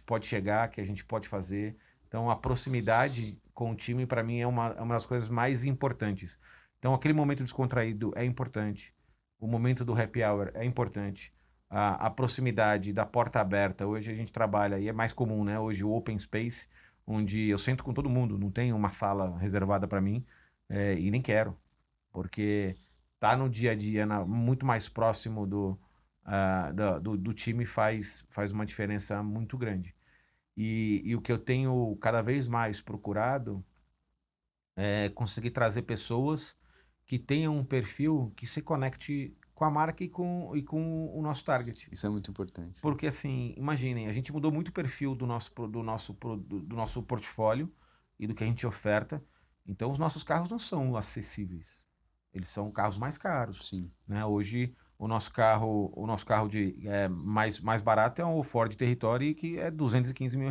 pode chegar, que a gente pode fazer. Então, a proximidade com o time, para mim, é uma das coisas mais importantes. Então, aquele momento descontraído é importante. O momento do happy hour é importante. A proximidade da porta aberta. Hoje a gente trabalha, e é mais comum, né? Hoje o open space, onde eu sento com todo mundo. Não tem uma sala reservada para mim, e nem quero. Porque tá no dia a dia, muito mais próximo do time faz uma diferença muito grande. E o que eu tenho cada vez mais procurado conseguir trazer pessoas que tenham um perfil que se conecte com a marca e com o nosso target. Isso é muito importante. Porque assim, imaginem, a gente mudou muito o perfil do nosso portfólio e do que a gente oferta. Então os nossos carros não são acessíveis. Eles são carros mais caros, Sim. né? Hoje o nosso carro mais barato é o Ford Territory, que é R$ 215 mil.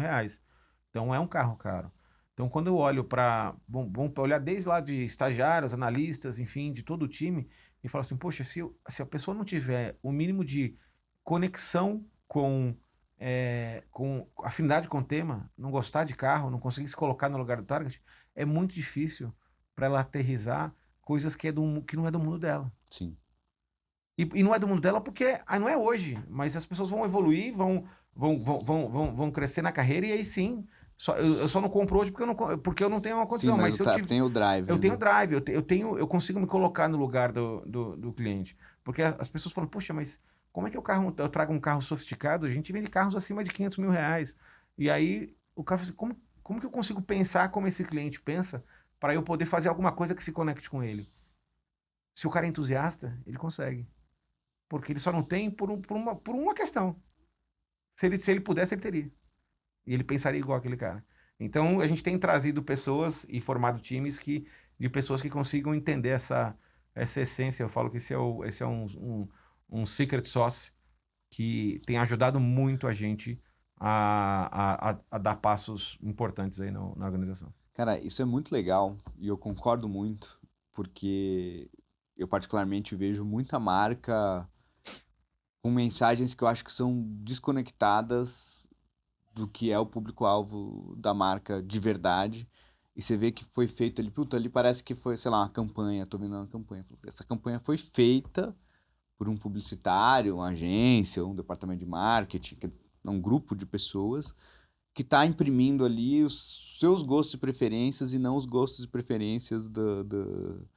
Então é um carro caro. Então quando eu olho para, vamos olhar desde lá de estagiários, analistas, enfim, de todo o time, e falo assim, poxa, se a pessoa não tiver o mínimo de conexão com afinidade com o tema, não gostar de carro, não conseguir se colocar no lugar do target, é muito difícil para ela aterrissar coisas que não é do mundo dela. Sim. E não é do mundo dela porque não é hoje, mas as pessoas vão evoluir, vão crescer na carreira e aí sim. Eu só não compro hoje porque eu não tenho uma Sim, condição. mas Mas se eu tiver. tem o drive, Eu tenho né? drive, eu consigo me colocar no lugar do cliente. Porque as pessoas falam, poxa, mas como é que eu trago um carro sofisticado? A gente vende carros acima de R$ 500 mil. E aí o cara fala assim, como que eu consigo pensar como esse cliente pensa para eu poder fazer alguma coisa que se conecte com ele? Se o cara é entusiasta, ele consegue. Porque ele só não tem por uma questão. Se ele pudesse, ele teria. E ele pensaria igual aquele cara. Então, a gente tem trazido pessoas e formado times de pessoas que consigam entender essa essência. Eu falo que esse é um secret sauce que tem ajudado muito a gente a dar passos importantes aí na organização. Cara, isso é muito legal e eu concordo muito, porque eu particularmente vejo muita marca com mensagens que eu acho que são desconectadas do que é o público-alvo da marca de verdade. E você vê que foi feito ali, puta, ali parece que foi, sei lá, uma campanha, tô vendo uma campanha. Essa campanha foi feita por um publicitário, uma agência, um departamento de marketing, um grupo de pessoas que está imprimindo ali os seus gostos e preferências e não os gostos e preferências do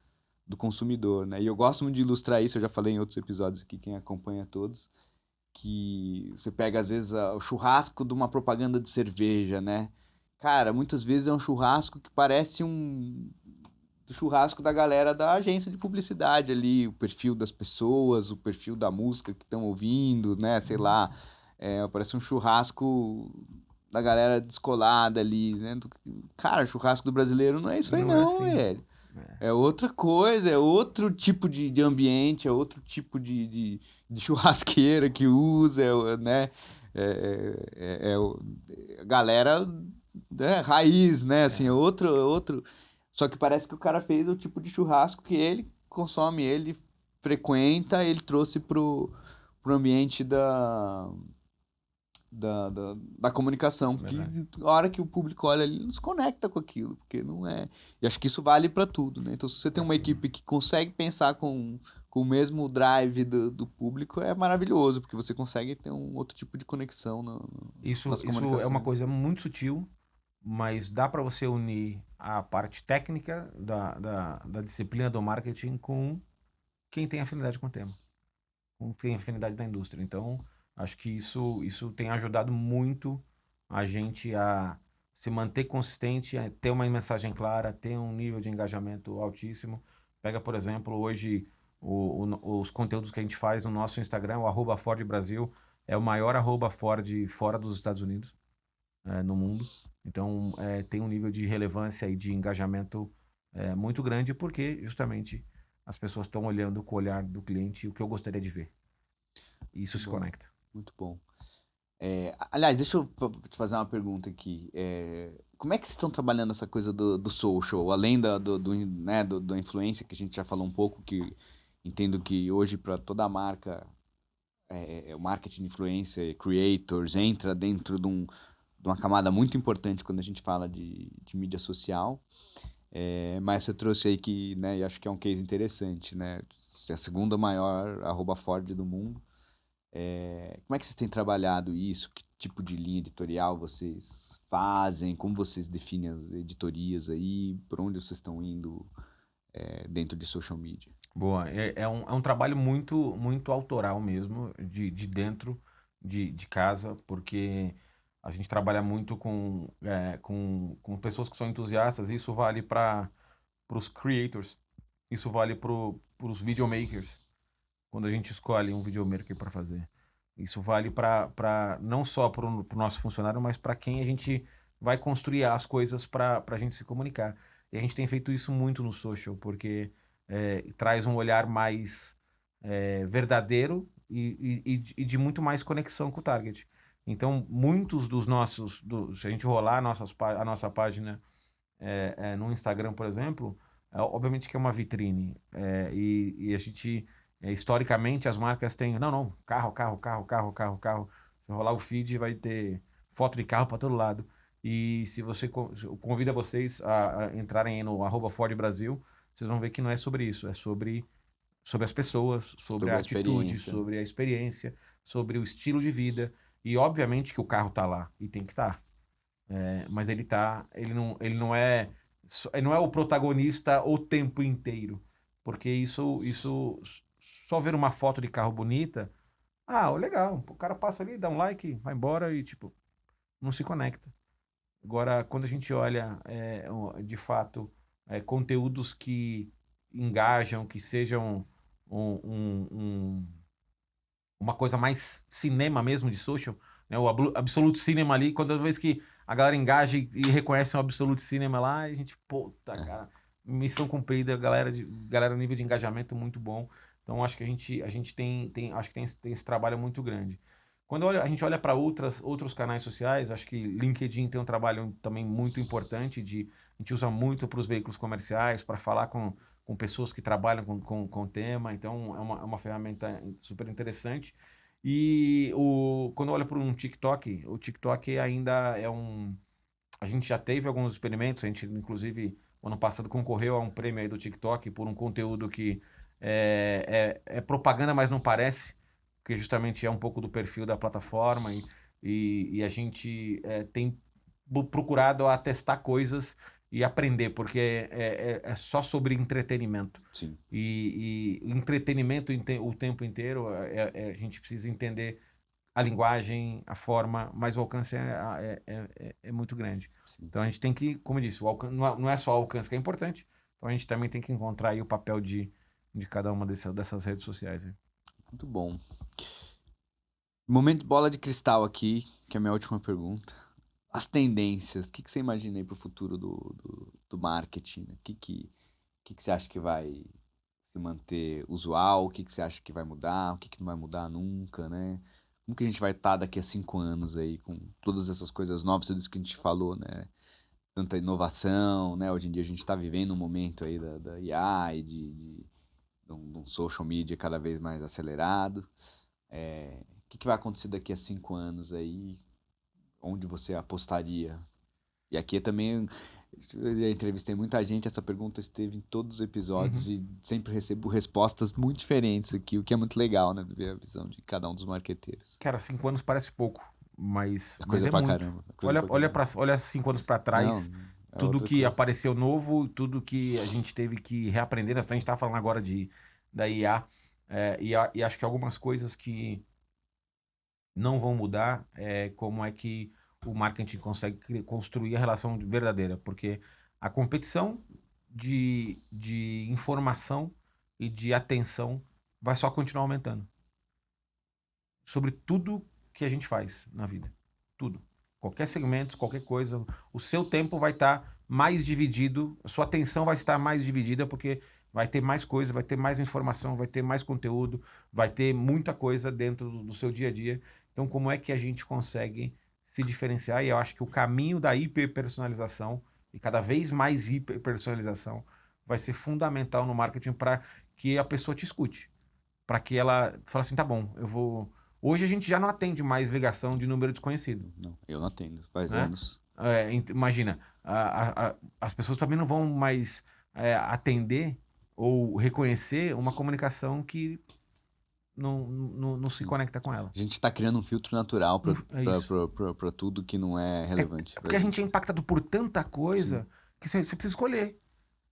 consumidor, né? E eu gosto muito de ilustrar isso, eu já falei em outros episódios aqui, quem acompanha todos, que você pega às vezes o churrasco de uma propaganda de cerveja, né? Cara, muitas vezes é um churrasco que parece do churrasco da galera da agência de publicidade ali, o perfil das pessoas, o perfil da música que estão ouvindo, né? Sei lá, parece um churrasco da galera descolada ali, né? Cara, churrasco do brasileiro não é isso aí Não é não, assim. velho. É. É outra coisa, é outro tipo de ambiente, é outro tipo de churrasqueira que usa, né? A galera, né, raiz, né? Assim, é É. outro. Só que parece que o cara fez o tipo de churrasco que ele consome, ele frequenta, ele trouxe pro ambiente da comunicação, que Verdade. a hora que o público olha, ele nos conecta com aquilo, porque não é. E acho que isso vale para tudo, né? Então, se você tem Pra uma tudo. equipe que consegue pensar com o mesmo drive do público, é maravilhoso, porque você consegue ter um outro tipo de conexão nas Isso é uma comunicações. coisa muito sutil, mas dá para você unir a parte técnica da disciplina do marketing com quem tem afinidade com o tema, com quem tem afinidade da indústria. Então, acho que isso tem ajudado muito a gente a se manter consistente, a ter uma mensagem clara, ter um nível de engajamento altíssimo. Pega, por exemplo, hoje os conteúdos que a gente faz no nosso Instagram, o @Ford Brasil, é o maior @Ford fora dos Estados Unidos, no mundo. Então, tem um nível de relevância e de engajamento muito grande, porque justamente as pessoas estão olhando com o olhar do cliente o que eu gostaria de ver. E isso Muito se bom, conecta. muito bom. Aliás, deixa eu te fazer uma pergunta aqui. Como é que vocês estão trabalhando essa coisa do social, além né, da influência que a gente já falou um pouco, que entendo que hoje para toda marca o marketing de influência, creators, entra dentro de uma camada muito importante quando a gente fala de mídia social. Mas você trouxe aí que, né, e acho que é um case interessante, né? É a segunda maior @Ford do mundo. Como é que vocês têm trabalhado isso? Que tipo de linha editorial vocês fazem? Como vocês definem as editorias aí? Por onde vocês estão indo dentro de social media? Boa. É um trabalho muito, muito autoral mesmo, de dentro de casa, porque a gente trabalha muito com pessoas que são entusiastas. Isso vale para os creators, isso vale para os videomakers, quando a gente escolhe um videomaker para fazer. Isso vale para não só para o nosso funcionário, mas para quem a gente vai construir as coisas para a gente se comunicar. E a gente tem feito isso muito no social, porque traz um olhar mais verdadeiro e de muito mais conexão com o target. Então, muitos dos nossos, se a gente rolar a nossa página no Instagram, por exemplo, obviamente que é uma vitrine. E a gente, historicamente, as marcas têm, não, carro, carro, carro, carro, carro, carro. Se rolar o feed, vai ter foto de carro para todo lado. E se você convida vocês a entrarem aí no @Ford Brasil, vocês vão ver que não é sobre isso, é sobre as pessoas, sobre a Sobre a atitude, experiência. sobre a experiência, sobre o estilo de vida. E obviamente que o carro tá lá e tem que estar. Mas ele não é o protagonista o tempo inteiro. Porque isso só ver uma foto de carro bonita, legal, o cara passa ali, dá um like, vai embora e tipo, não se conecta. Agora, quando a gente olha de fato conteúdos que engajam, que sejam um, um- um- uma coisa mais cinema mesmo de social, né? O Absolute Cinema ali, quando vez que a galera engaja e reconhece o Absolute Cinema lá, a gente, puta, É. cara, missão cumprida, galera nível de engajamento muito bom. Então acho que a gente acho que tem esse trabalho muito grande. Quando a gente olha para outros canais sociais, acho que LinkedIn tem um trabalho também muito importante a gente usa muito para os veículos comerciais, para falar com pessoas que trabalham com o tema, então é uma ferramenta super interessante. Quando olha para um TikTok, o TikTok ainda é um. A gente já teve alguns experimentos, a gente inclusive ano passado concorreu a um prêmio aí do TikTok por um conteúdo que é propaganda, mas não parece, porque justamente é um pouco do perfil da plataforma e a gente tem procurado a testar coisas e aprender, porque é só sobre entretenimento. Sim. E entretenimento o tempo inteiro, a gente precisa entender a linguagem, a forma, mas o alcance é muito grande. Sim. Então a gente tem que, como eu disse, não é só o alcance que é importante, então a gente também tem que encontrar aí o papel de cada uma dessas redes sociais. Aí. Muito bom. Momento bola de cristal aqui, que é a minha última pergunta. As tendências, o que você imagina aí pro futuro do marketing? Né? O que você acha que vai se manter usual? O que você acha que vai mudar? O que não vai mudar nunca, né? Como que a gente vai estar daqui a 5 anos aí com todas essas coisas novas, tudo isso que a gente falou, né? Tanta inovação, né? Hoje em dia a gente está vivendo um momento aí da IA e de um social media cada vez mais acelerado. O que vai acontecer daqui a 5 anos aí? Onde você apostaria? E aqui também eu já entrevistei muita gente, essa pergunta esteve em todos os episódios Uhum. e sempre recebo respostas muito diferentes aqui, o que é muito legal, né? De ver a visão de cada um dos marqueteiros. Cara, 5 anos parece pouco, É mas coisa é pra muito. caramba, é coisa Olha, pra olha, caramba. olha 5 anos para Não, trás, é tudo outra que coisa. apareceu novo, tudo que a gente teve que reaprender. A gente tá falando agora da IA, e acho que algumas coisas que não vão mudar como é que o marketing consegue construir a relação verdadeira, porque a competição de informação e de atenção vai só continuar aumentando sobre tudo que a gente faz na vida. Tudo. Qualquer segmento, qualquer coisa, o seu tempo vai estar mais dividido, a sua atenção vai estar mais dividida porque vai ter mais coisa, vai ter mais informação, vai ter mais conteúdo, vai ter muita coisa dentro do seu dia a dia. Então, como é que a gente consegue se diferenciar? E eu acho que o caminho da hiperpersonalização e cada vez mais hiperpersonalização vai ser fundamental no marketing para que a pessoa te escute, para que ela fale assim, tá bom, eu vou. Hoje a gente já não atende mais ligação de número desconhecido, Não, eu não atendo, faz né? anos. Imagina, as pessoas também não vão mais atender ou reconhecer uma comunicação que não se Sim. conecta com ela. A gente tá criando um filtro natural É isso. pra tudo que não é relevante É pra porque a gente é gente. impactado por tanta Sim. coisa que você precisa escolher.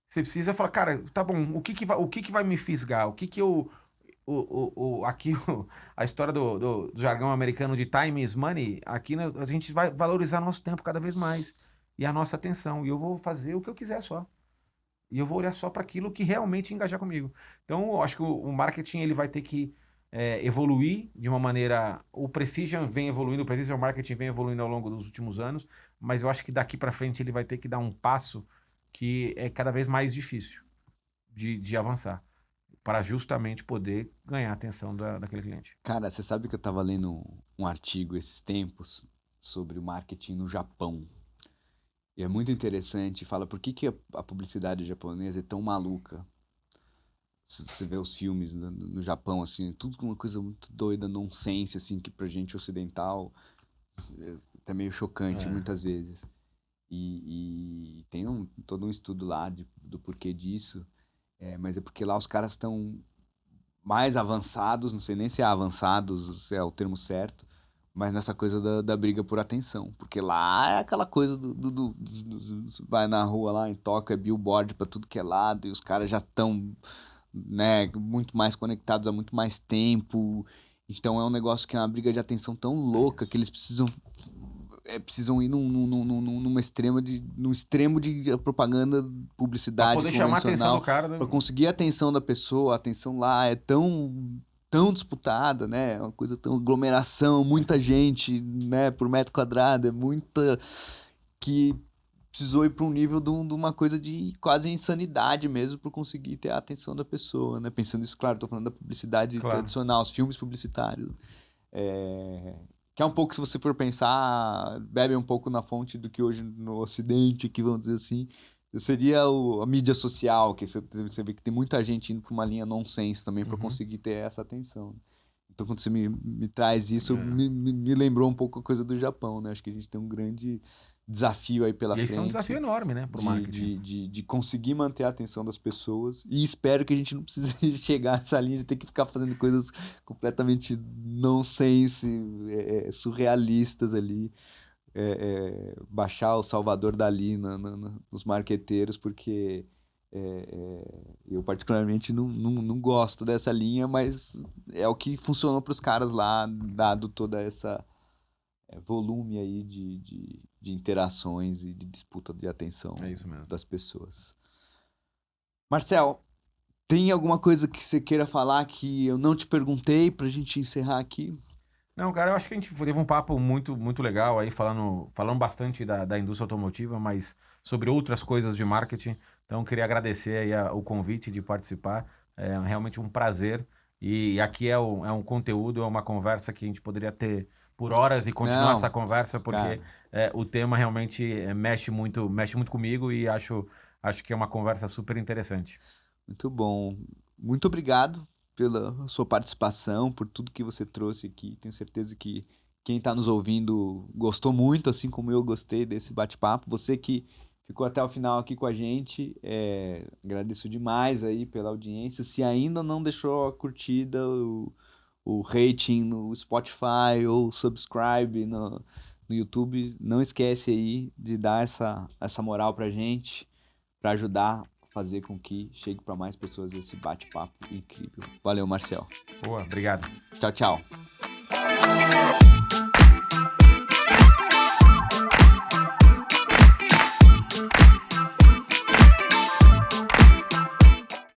Você precisa falar, cara, tá bom, o que que vai me fisgar? O que que eu. Aqui a história do jargão americano de time is money, aqui a gente vai valorizar nosso tempo cada vez mais e a nossa atenção. E eu vou fazer o que eu quiser só. E eu vou olhar só para aquilo que realmente engajar comigo. Então, eu acho que o marketing ele vai ter que evoluir de uma maneira. O Precision vem evoluindo, o Precision Marketing vem evoluindo ao longo dos últimos anos, mas eu acho que daqui para frente ele vai ter que dar um passo que é cada vez mais difícil de avançar. para justamente poder ganhar a atenção daquele cliente. Cara, você sabe que eu tava lendo um artigo esses tempos sobre o marketing no Japão. E é muito interessante, fala por que a publicidade japonesa é tão maluca. Se você vê os filmes no Japão, assim, tudo uma coisa muito doida, nonsense, assim, que pra gente ocidental é até meio chocante muitas vezes. E tem todo um estudo lá do porquê disso, mas é porque lá os caras estão mais avançados, não sei nem se é avançados, se é o termo certo, mas nessa coisa da briga por atenção. Porque lá é aquela coisa você vai na rua lá em Tóquio, é billboard pra tudo que é lado, e os caras já estão, né, muito mais conectados há muito mais tempo. Então é um negócio que é uma briga de atenção tão louca que eles precisam ir num extremo de propaganda, Para publicidade poder chamar a atenção do convencional, cara. para conseguir a atenção da pessoa. A atenção lá é tão disputada, né? É uma coisa tão aglomeração, muita gente, né, por metro quadrado, é muita que precisou ir para um nível de uma coisa de quase insanidade mesmo para conseguir ter a atenção da pessoa, né? Pensando isso, claro, tô falando da publicidade Claro. tradicional, os filmes publicitários. Que é um pouco, se você for pensar, bebe um pouco na fonte do que hoje no Ocidente, que vamos dizer assim, seria a mídia social, que você vê que tem muita gente indo para uma linha nonsense também para conseguir ter essa atenção. Então, quando você me traz isso, me lembrou um pouco a coisa do Japão, né? Acho que a gente tem um grande desafio aí pela E esse frente. é um desafio enorme, né, pro marketing. De conseguir manter a atenção das pessoas. E espero que a gente não precise chegar nessa linha de ter que ficar fazendo coisas completamente nonsense, surrealistas ali. Baixar o Salvador Dali nos marqueteiros, porque eu particularmente não gosto dessa linha, mas é o que funcionou para os caras lá, dado toda essa volume aí de interações e de disputa de atenção das pessoas. Marcel, tem alguma coisa que você queira falar que eu não te perguntei pra gente encerrar aqui? Não, cara, eu acho que a gente teve um papo muito, muito legal aí, falando bastante da indústria automotiva, mas sobre outras coisas de marketing. Então, queria agradecer aí o convite de participar. É realmente um prazer. E aqui é um conteúdo, é uma conversa que a gente poderia ter por horas e continuar Não, essa conversa, porque cara. o tema realmente mexe muito comigo e acho que é uma conversa super interessante. Muito bom. Muito obrigado pela sua participação, por tudo que você trouxe aqui. Tenho certeza que quem está nos ouvindo gostou muito, assim como eu gostei desse bate-papo. Você que ficou até o final aqui com a gente, agradeço demais aí pela audiência. Se ainda não deixou a curtida, o rating no Spotify ou subscribe no YouTube, não esquece aí de dar essa moral pra gente, pra ajudar a fazer com que chegue para mais pessoas esse bate-papo incrível. Valeu, Marcel. Boa, obrigado. Tchau, tchau.